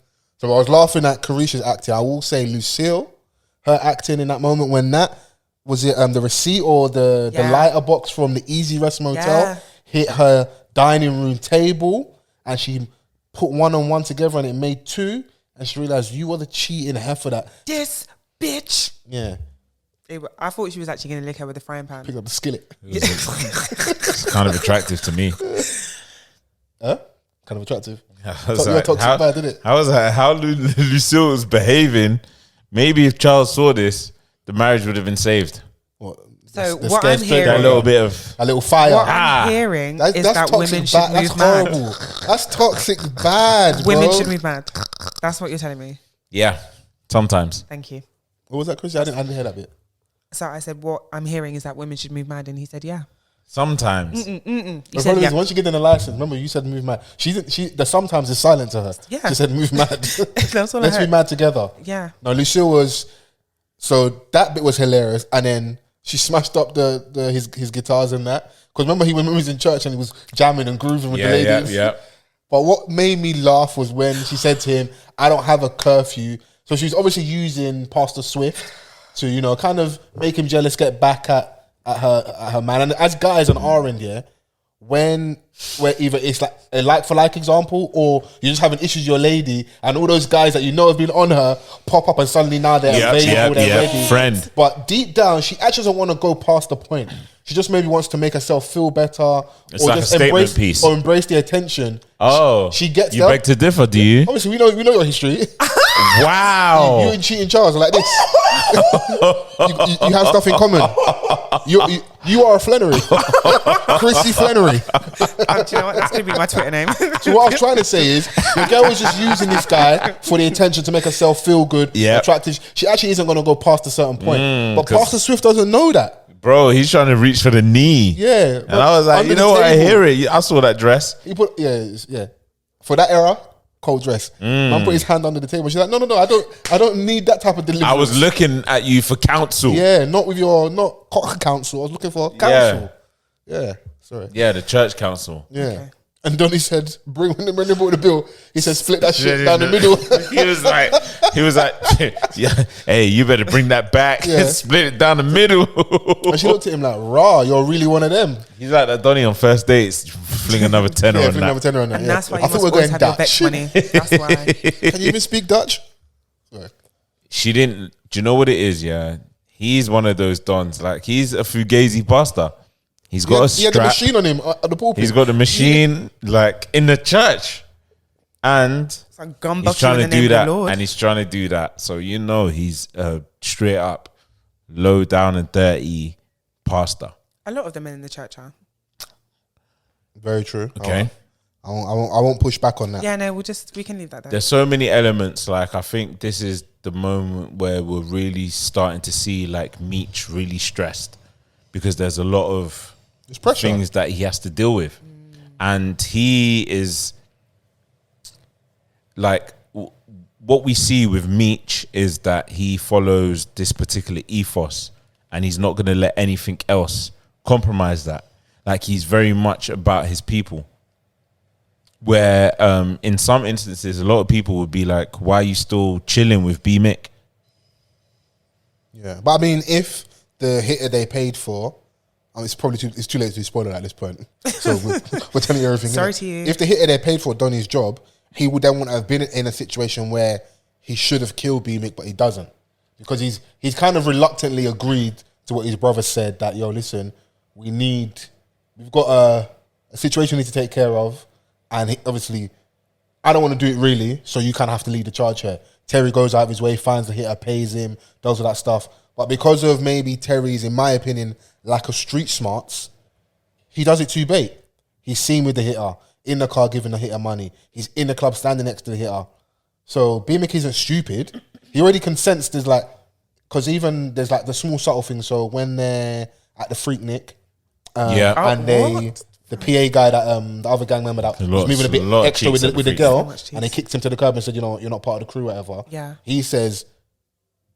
I was laughing at Carisha's acting. I will say Lucille, her acting in that moment when that was it. The receipt or the lighter box from the Easy Rest Motel hit her dining room table, and she put one on one together, and it made two. And she realized you are the cheating heifer that this bitch. Yeah. I thought she was actually going to lick her with a frying pan. Pick up the skillet. It's kind of attractive to me. Huh? Kind of attractive. Like, toxic bad, didn't it? How was that? How Lucille was behaving? Maybe if Charles saw this, the marriage would have been saved. What? So what I'm hearing, that little bit of a little fire. What I'm hearing is that women should move that's mad. horrible. That's toxic bad, bro. Women should move mad. That's what you're telling me. Yeah, sometimes. Thank you. What was that, Chris? I didn't hear that bit. So I said, what I'm hearing is that women should move mad, and he said, yeah. Sometimes. You The said problem yeah. is once you get in the license, remember you said move mad. The sometimes is silent to her. Yeah. She said move mad. That's all I Let's be heard. mad together. Yeah. No, Lucille was. So that bit was hilarious, and then she smashed up his guitars and that. Because remember when he was in church and he was jamming and grooving with the ladies. Yeah. But what made me laugh was when she said to him, "I don't have a curfew." So she's obviously using Pastor Swift to kind of make him jealous, get back at her man. And as guys on our end, where either it's like a like for like example, or you're just having issues with your lady, and all those guys that have been on her pop up, and suddenly now they're available, they're ready. Friend. But deep down, she actually doesn't want to go past the point. She just maybe wants to make herself feel better, It's or like just a statement piece. or embrace the attention. Oh, she gets you that. beg to differ, do you? Obviously, we know your history. Wow. You and cheating Charles are like this. you have stuff in common. You are a Flannery. Chrissy Flannery. Do you know what? That's going to be my Twitter name. So what I was trying to say is, the girl was just using this guy for the attention to make herself feel good, attractive. She actually isn't going to go past a certain point. But Pastor Swift doesn't know that. Bro, he's trying to reach for the knee. Yeah. And I was like, you know what? I hear it. I saw that dress. He put, yeah. For that era, cold dress. Man put his hand under the table. She's like, no, I don't need that type of delivery. I was looking at you for counsel. Yeah, not counsel. I was looking for counsel. Yeah. Sorry. Yeah, the church council. Yeah. Okay. And Donny said, when they brought the bill, he said, split that shit down the middle. he was like, yeah, hey, you better bring that back. Yeah. Split it down the middle. And she looked at him like, rah, you're really one of them. He's like that Donny on first dates, fling another tenner on fling that. another tenner on that. And Yeah. that's why I you thought must we were always going have your Dutch. Beck money. That's why. Can you even speak Dutch? Sorry. She didn't. Do you know what it is? Yeah, he's one of those dons. Like he's a fugazi pastor. He's got a strap. He had the machine on him at the pulpit. He's got the machine like in the church, and It's like gun he's bucking trying in to the name do of that, the Lord. and he's trying to do that. So he's a straight up, low down and dirty pastor. A lot of the men in the church are. Very true. Okay. I won't push back on that. Yeah, no, we can leave that there. There's so many elements. Like I think this is the moment where we're really starting to see like Meech really stressed, because there's a lot of It's pressure. things that he has to deal with, and he is like what we see with Meech is that he follows this particular ethos, and he's not going to let anything else compromise that. Like he's very much about his people. Where in some instances, a lot of people would be like, "Why are you still chilling with B Mick?" Yeah, but I mean, if the hitter they paid for, it's probably it's too late to spoil it at this point. So we're telling you everything. Sorry innit? to you. If the hitter they paid for done his job, he would then want to have been in a situation where he should have killed B Mick, but he doesn't, because he's kind of reluctantly agreed to what his brother said, that listen, we've got a situation we need to take care of. And obviously, I don't want to do it really, so you kind of have to lead the charge here. Terry goes out of his way, finds the hitter, pays him, does all that stuff. But because of maybe Terry's, in my opinion, lack of street smarts, he does it too bait. He's seen with the hitter, in the car giving the hitter money. He's in the club standing next to the hitter. So B-Mick isn't stupid. He already consents there's like, because even there's like the small subtle things. So when they're at the Freaknik, and the PA guy that the other gang member that was moving a bit extra with the girl, and they kicked him to the curb and said, you're not part of the crew, whatever. Yeah. He says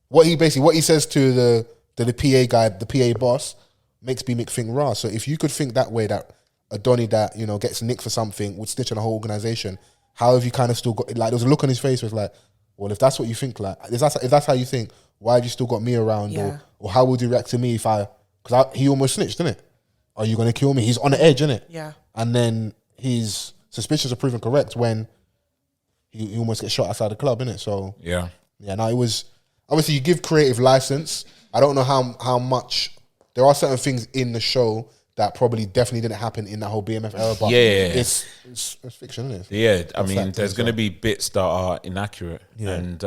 what he says to the PA guy, the PA boss, makes B-Mick think raw. So if you could think that way, that a Donny that gets nicked for something would snitch on the whole organization, how have you kind of still got, like, there was a look on his face where it's like, well, if that's what you think, like, if that's how you think, why have you still got me around? Yeah. Or how would you react to me because he almost snitched, didn't it? Are you going to kill me? He's on the edge, isn't it? Yeah. And then his suspicions are proven correct when he almost gets shot outside the club, innit? So Yeah. No, it was obviously you give creative license. I don't know how much there are certain things in the show that probably definitely didn't happen in that whole BMF era, but it's fiction, isn't it? Yeah, I mean, there's going to be bits that are inaccurate, and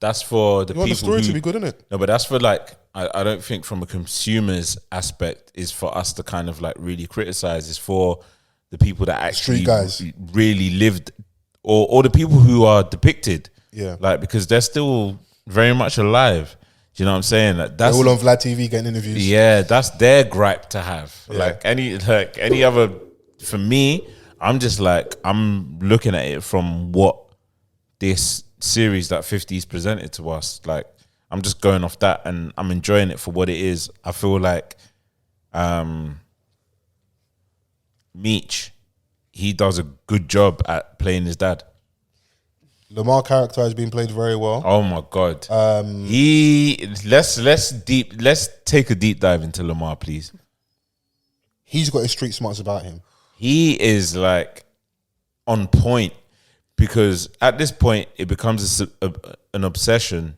that's for the You want people the story who, to be good, innit? No, but that's for like, I don't think from a consumer's aspect is for us to kind of like really criticize. It's for the people that actually Street guys. really lived, or the people who are depicted. Yeah. Like, because they're still very much alive. Do you know what I'm saying? Like, They're that's all on Vlad TV getting interviews. Yeah, that's their gripe to have. Like any other, for me, I'm just like, I'm looking at it from what this series that 50's presented to us. Like, I'm just going off that and I'm enjoying it for what it is. I feel like Meech, he does a good job at playing his dad. Lamar character has been played very well. Oh my God. Let's take a deep dive into Lamar, please. He's got his street smarts about him. He is like on point, because at this point it becomes an obsession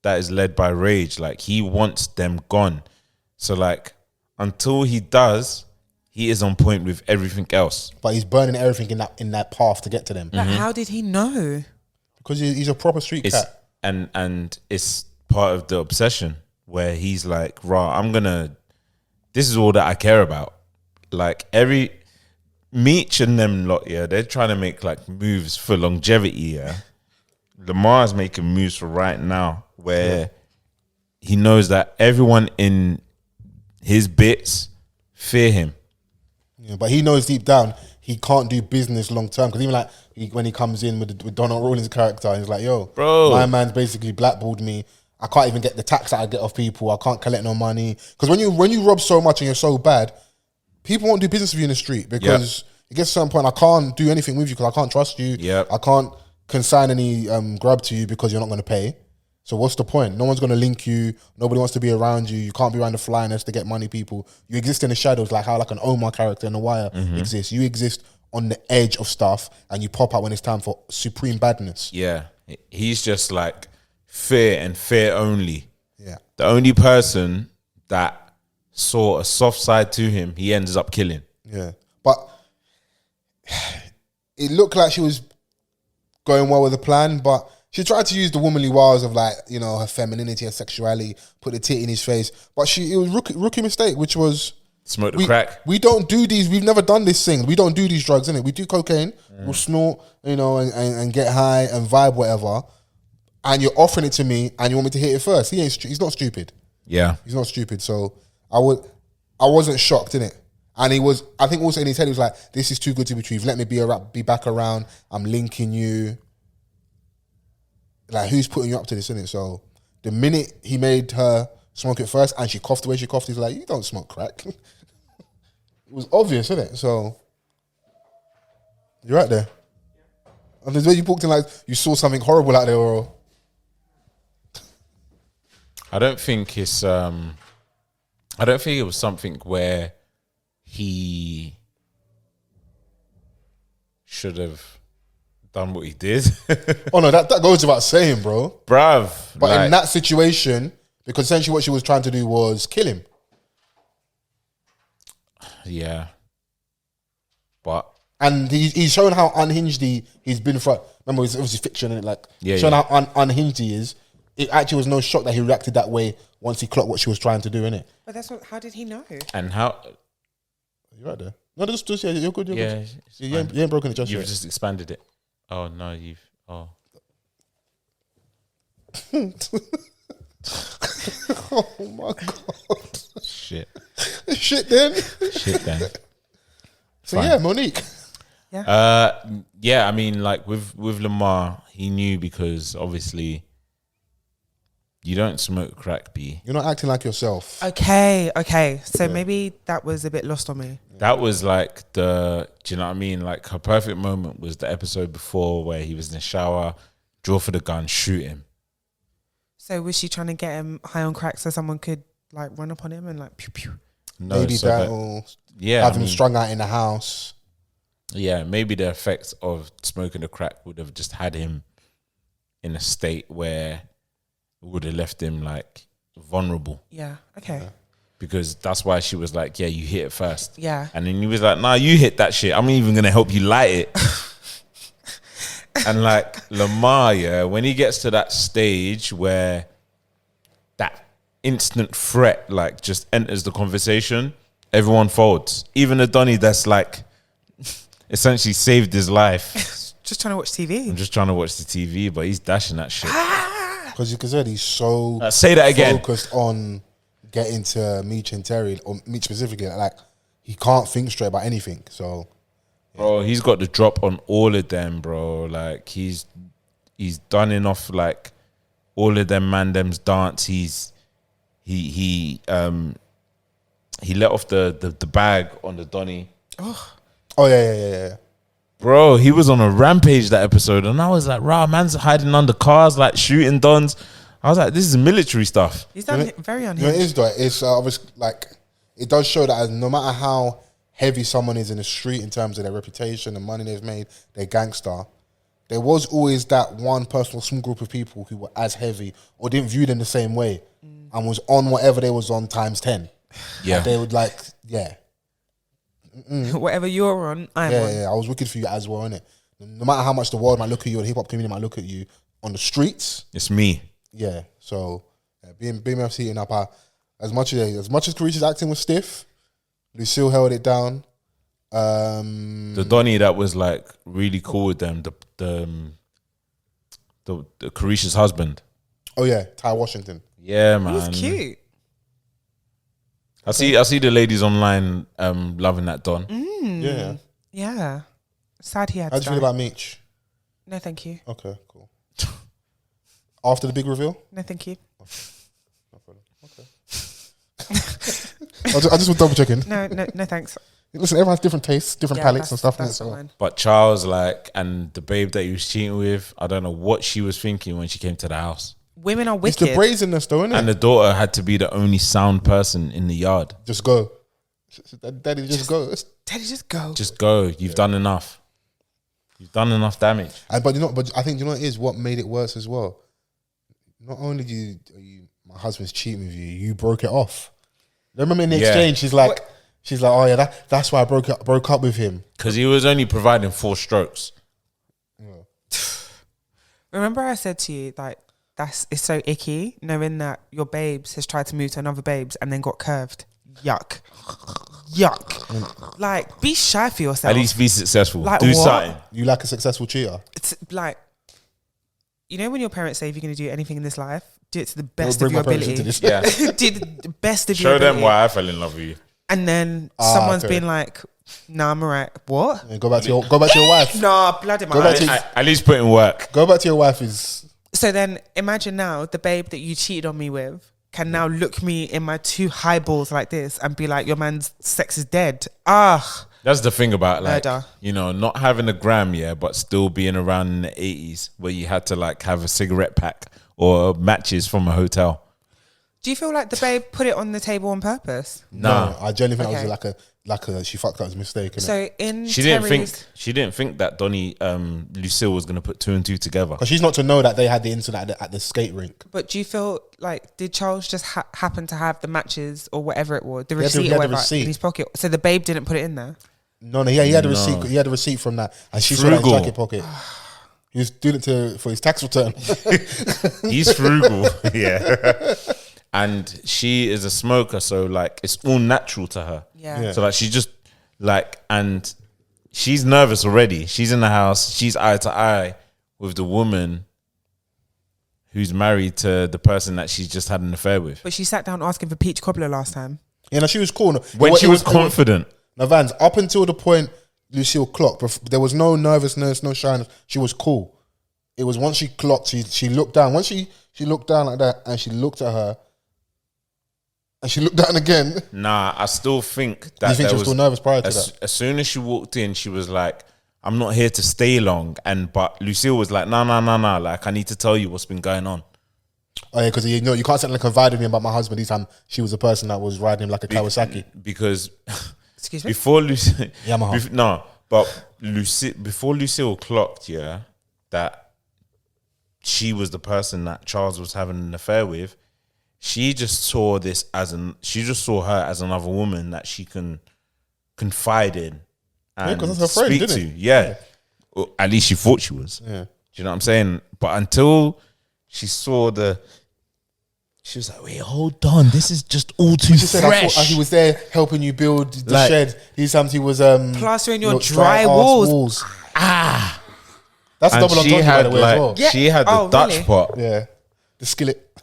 that is led by rage. Like, he wants them gone. So like, until he does, he is on point with everything else. But he's burning everything in that path to get to them. But how did he know? Because he's a proper street cat. And it's part of the obsession where he's like, this is all that I care about. Like, every Meech and them lot, they're trying to make like moves for longevity, Lamar's making moves for right now, where he knows that everyone in his bits fear him. Yeah, but he knows deep down he can't do business long term, because even like when he comes in with Donald Rawlings' character, he's like, "Yo, bro, my man's basically blackballed me. I can't even get the tax that I get off people. I can't collect no money, because when you rob so much and you're so bad, people won't do business with you in the street, because it gets to some point I can't do anything with you because I can't trust you. I can't consign any grub to you because you're not going to pay. So what's the point? No one's going to link you. Nobody wants to be around you. You can't be around the flyness to get money, people. You exist in the shadows, like how like an Omar character in The Wire exists. You exist on the edge of stuff and you pop out when it's time for supreme badness. Yeah. He's just like fear and fear only. Yeah. The only person that saw a soft side to him, he ends up killing. Yeah. But it looked like she was going well with the plan, but she tried to use the womanly wiles of, like, you know, her femininity, her sexuality, put the tit in his face. But it was rookie mistake, which was smoke the crack. We don't do these. We've never done this thing. We don't do these drugs, innit? We do cocaine. We'll snort, you know, and get high and vibe, whatever. And you're offering it to me, and you want me to hit it first. He's not stupid. Yeah, he's not stupid. So I wasn't shocked, innit? And he was. I think also in his head he was like, "This is too good to be true. Let me be back around. I'm linking you." Like, who's putting you up to this, innit? So the minute he made her smoke it first and she coughed the way she coughed, he's like, "You don't smoke crack." It was obvious, isn't it? So you're right there. And the way you walked in, like you saw something horrible out there, or I don't think it was something where he should have done what he did. Oh no, that goes without saying, bro. Bruv. But in that situation, because essentially what she was trying to do was kill him. Yeah. But and he's shown how unhinged he's been for. Remember, it's obviously fiction, and showing how unhinged he is. It actually was no shock that he reacted that way once he clocked what she was trying to do, innit? But how did he know? And how? You're right there. No, just you're good. Yeah, you ain't broken it just You've yet. just expanded it. Oh no, oh my God. Shit then. So Fine. yeah, Monique. Yeah, I mean, like with Lamar, he knew, because obviously you don't smoke crack, B. You're not acting like yourself. Okay. So maybe that was a bit lost on me. That was like do you know what I mean? Like, her perfect moment was the episode before where he was in the shower, draw for the gun, shoot him. So was she trying to get him high on crack so someone could like run up on him and like pew pew? No, maybe that'll have him strung out in the house. Yeah, maybe the effects of smoking the crack would have just had him in a state where it would have left him like vulnerable. Yeah, okay. Because that's why she was like, yeah, you hit it first. Yeah. And then he was like, nah, you hit that shit. I'm even going to help you light it. And like Lamar, when he gets to that stage where that instant threat like just enters the conversation, everyone folds. Even the Donny that's like essentially saved his life. Just trying to watch TV. I'm just trying to watch the TV, but he's dashing that shit. Because Because you can say he's so say that again. focused on getting to Meech and Terry, or Meech specifically. Like, he can't think straight about anything. So, bro, he's got the drop on all of them, bro. Like, he's done enough. Like, all of them them's dance. He let off the bag on the Donny. Oh yeah. Bro, he was on a rampage that episode, and I was like, "Rah, man's hiding under cars, like shooting dons." I was like, "This is military stuff." He's done very unhinged. You know, it is though. It's obviously like it does show that no matter how heavy someone is in the street in terms of their reputation and money they've made, their gangster, there was always that one person or small group of people who were as heavy or didn't view them the same way and was on whatever they was on times 10. Yeah, like, they would like, yeah. Whatever you're on, I'm on. Yeah, I was wicked for you as well, innit? No matter how much the world might look at you or the hip hop community might look at you on the streets, it's me. Yeah, so BMF heating up. As much as Carisha's acting was stiff, Lucille held it down. The Donny that was like really cool with them, the Carisha's husband. Oh yeah, Ty Washington. Yeah, man, He was cute. I see the ladies online loving that Don. Yeah. Sad he had How to do you feel die. about Meech? No, thank you. Okay, cool. After the big reveal? No, thank you. No problem. Okay. I just was double checking. No, thanks. Listen, everyone has different tastes, different palettes and stuff. That's so. fine. But Charles, like, and the babe that he was cheating with, I don't know what she was thinking when she came to the house. Women are It's wicked. the brazenness though, isn't it? And the daughter had to be the only sound person in the yard. Just go. Daddy, just go. Daddy, just go. Just go. You've done enough. You've done enough damage. But I think you know what it is what made it worse as well. Not only my husband's cheating with you, you broke it off. Remember in the exchange, she's like, oh yeah, that's why I broke up with him. Because he was only providing 4 strokes. Remember I said to you, like, it's so icky knowing that your babes has tried to move to another babes and then got curved. Yuck. Like, be shy for yourself. At least be successful. Like, do what? something. You like a successful cheater. It's like, you know when your parents say if you're going to do anything in this life, do it to the best Don't of your bring my parents ability. into this. Yeah. Do the best of your Show ability. them why I fell in love with you. And then someone's okay. been like, nah, I'm alright. What? Yeah, go back to your wife. Nah, blood in my Go back eyes. to- At least put in work. Go back to your wife is. So then imagine now the babe that you cheated on me with can now look me in my 2 high balls like this and be like, your man's sex is dead. That's the thing about, like, Murder. you know, not having a gram, but still being around in the 80s where you had to like have a cigarette pack or matches from a hotel. Do you feel like the babe put it on the table on purpose? No, I genuinely think Okay. that was like a she fucked up as a mistake. Innit? So in She didn't think that Donny Lucille was gonna put 2 and 2 together. Because she's not to know that they had the incident at the skate rink. But do you feel like, did Charles just happen to have the matches or whatever it was, the He had the- receipt he or had the whatever receipt. in his pocket? So the babe didn't put it in there? No, he had a receipt. He had a receipt from that, and she saw that in his Frugal. jacket pocket. He was doing it for his tax return. He's frugal. Yeah. And she is a smoker, so like it's all natural to her. Yeah. So like she just like, and she's nervous already. She's in the house. She's eye to eye with the woman who's married to the person that she's just had an affair with. But she sat down asking for peach cobbler last time. Yeah, no, she was cool. When she was confident. Now, Vans, up until the point Lucille clocked, there was no nervousness, no shyness. She was cool. It was once she clocked, she looked down. Once she looked down like that, and she looked at her, and she looked down again. Nah, I still think that You think she was still nervous prior to that? As soon as she walked in, she was like, I'm not here to stay long. But Lucille was like, nah. Like, I need to tell you what's been going on. Oh yeah, because you can't sit and confide in me about my husband. This time she was the person that was riding him like a Kawasaki. Because Excuse me? before Lucille, Yamaha. before Lucille clocked, that she was the person that Charles was having an affair with. She just saw her as another woman that she can confide in and because that's her friend, speak didn't to. Yeah. Or at least she thought she was. Yeah. Do you know what I'm saying? But until she saw she was like, wait, hold on. This is just all too She said, fresh. he was there helping you build the Like- shed. He was Plastering your dry walls. That's a And double she entendre by had the way as well. Yeah. she had the Oh, Dutch really? pot. Yeah. the skillet.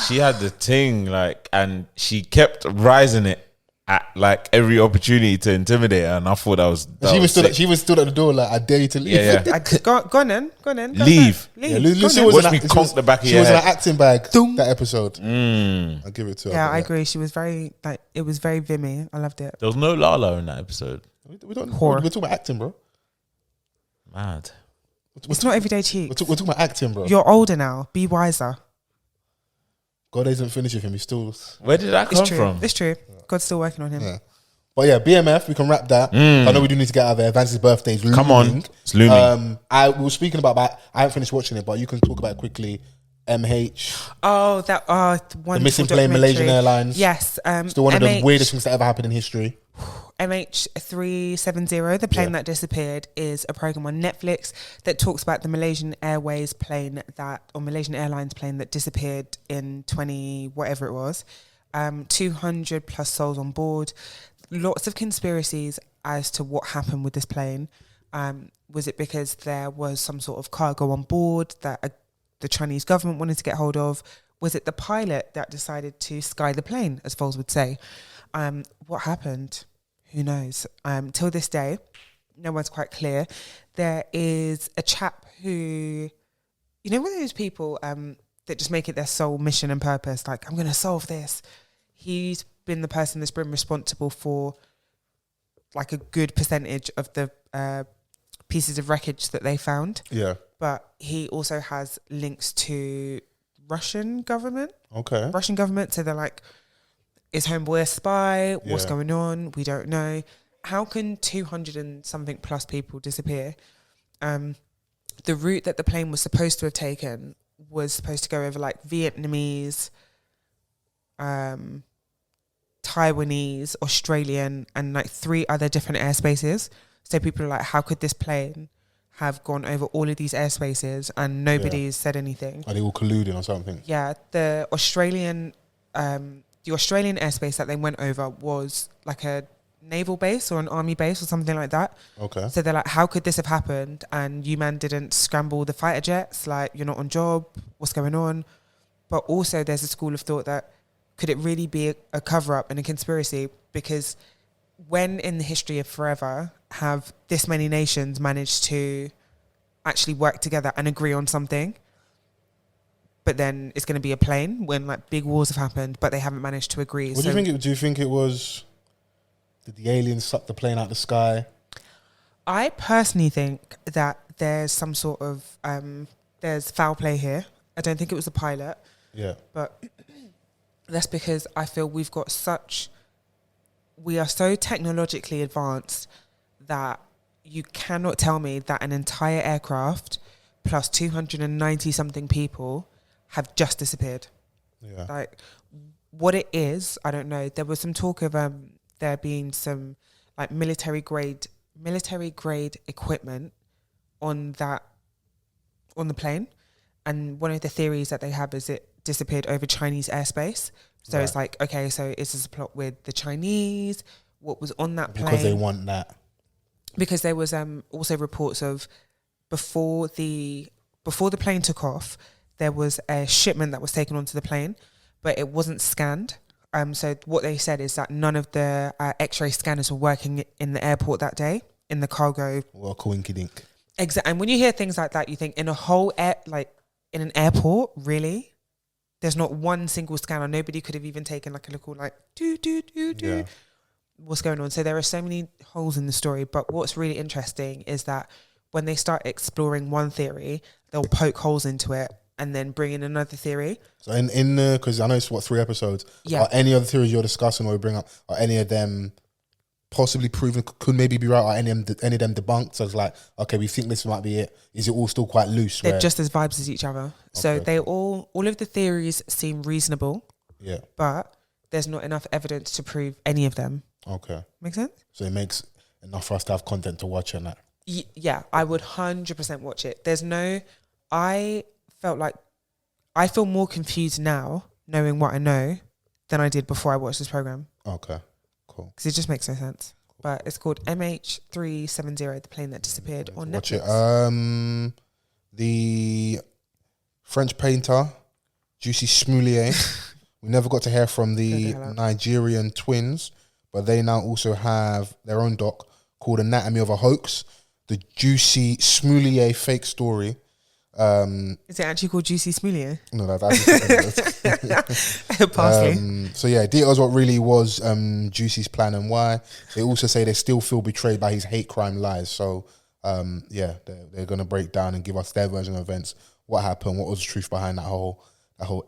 She had the thing, like, and she kept rising it at like every opportunity to intimidate her, and I thought that was. She was stood at the door like, I dare you to leave. Yeah. Go on then. Leave. Yeah, Lucy Watch me conk the back of your head. She was head. an acting bag. That episode. I'll give it to her. Yeah, I agree. She was very it was very vimmy. I loved it. There was no Lala in that episode. We're talking about acting, bro. Mad. It's not everyday cheeks. We're talking about acting, bro. You're older now. Be wiser. God isn't finished with him. He's still. Where did that come from? It's true. God's still working on him. Yeah. But yeah, BMF, we can wrap that. I know we do need to get out of there. Vance's birthday is looming. Come on. It's looming. We were speaking about that. I haven't finished watching it, but you can talk about it quickly. MH. Oh, that the missing plane, Malaysian Airlines. Yes. Still one of the weirdest things that ever happened in history. MH370, the plane that disappeared, is a program on Netflix that talks about the Malaysian Airlines plane that disappeared in 20 whatever it was. 200 plus souls on board. Lots of conspiracies as to what happened with this plane. Was it because there was some sort of cargo on board that the Chinese government wanted to get hold of? Was it the pilot that decided to sky the plane, as Fols would say? What happened? Who knows? Till this day, no one's quite clear. There is a chap who, one of those people that just make it their sole mission and purpose, like, I'm going to solve this. He's been the person that's been responsible for like a good percentage of the pieces of wreckage that they found. Yeah. But he also has links to Russian government. Okay. Russian government. So they're like, is homeboy a spy? What's going on? We don't know. How can 200 and something plus people disappear? The route that the plane was supposed to have taken was supposed to go over like Vietnamese, Taiwanese, Australian, and like 3 other different airspaces. So people are like, how could this plane have gone over all of these airspaces and nobody's said anything? Are they all colluding or something? Yeah, the Australian airspace that they went over was like a naval base or an army base or something like that. Okay. So they're like, how could this have happened? And you man didn't scramble the fighter jets? Like, you're not on job? What's going on? But also there's a school of thought that could it really be a cover-up and a conspiracy? Because when in the history of forever have this many nations managed to actually work together and agree on something, but then it's going to be a plane when like big wars have happened, but they haven't managed to agree. What do you think? Do you think it was? Did the aliens suck the plane out the sky? I personally think that there's some sort of there's foul play here. I don't think it was the pilot. Yeah, but that's because I feel we are so technologically advanced that you cannot tell me that an entire aircraft plus 290 something people have just disappeared. Yeah. Like, what it is, I don't know. There was some talk of there being some like military grade equipment on the plane, and one of the theories that they have is it disappeared over Chinese airspace. So it's like, okay, so is this a plot with the Chinese? What was on that plane? Because they want that. Because there was also reports of before the plane took off, there was a shipment that was taken onto the plane, but it wasn't scanned. So what they said is that none of the X-ray scanners were working in the airport that day, in the cargo. Well, coinkydink. Exactly. And when you hear things like that, you think in a whole in an airport, really? There's not one single scanner. Nobody could have even taken like a little like do. Yeah. What's going on? So there are so many holes in the story. But what's really interesting is that when they start exploring one theory, they'll poke holes into it and then bring in another theory. So in because I know it's 3 episodes. Yeah. Are any other theories you're discussing or you bring up, are any of them possibly proven, could maybe be right, or any of them debunked? So it's like, okay, we think this might be it. Is it all still quite loose? They're just as vibes as each other. Okay, so they all of the theories seem reasonable. Yeah. But there's not enough evidence to prove any of them. Okay. Make sense? So it makes enough for us to have content to watch and that. Yeah, I would 100% watch it. I feel more confused now knowing what I know than I did before I watched this program. Okay, cool. Because it just makes no sense. But it's called MH370, the plane that disappeared on Watch Netflix. It. The French painter Juicy Smoulier. We never got to hear from the Nigerian twins, but they now also have their own doc called Anatomy of a Hoax, the Juicy Smoulier fake story. Is it actually called Juicy Smoulier? No, Parsley. So yeah, details what really was Juicy's plan and why. They also say they still feel betrayed by his hate crime lies. So yeah, they're going to break down and give us their version of events. What happened? What was the truth behind that whole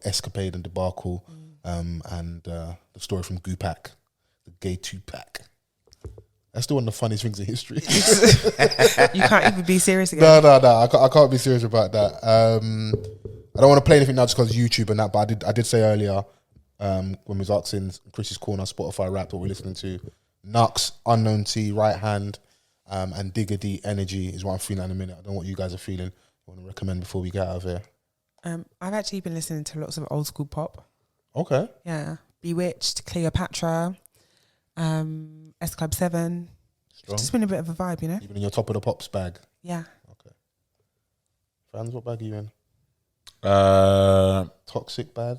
escapade and debacle? And the story from Goopak, the gay two-pack. That's still one of the funniest things in history. You can't even be serious again. No. I can't be serious about that. I don't want to play anything now just because YouTube and that, but I did say earlier when we was asking Chrissy's Corner, Spotify Wrapped, what we're listening to, Nux, Unknown T, Right Hand, and Digger D Energy is what I'm feeling in a minute. I don't know what you guys are feeling. I want to recommend before we get out of here. I've actually been listening to lots of old school pop. Okay. Yeah. Bewitched, Cleopatra, S Club 7. Strong. It's just been a bit of a vibe, you know? Even in your top of the pops bag. Yeah. Okay. Fans, what bag are you in? Toxic bag?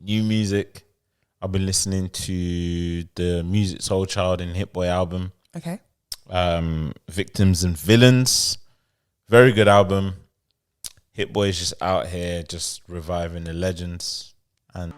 New music. I've been listening to the Music Soul Child and Hit Boy album. Okay. Victims and Villains. Very good album. Hit Boy is just out here just reviving the legends. And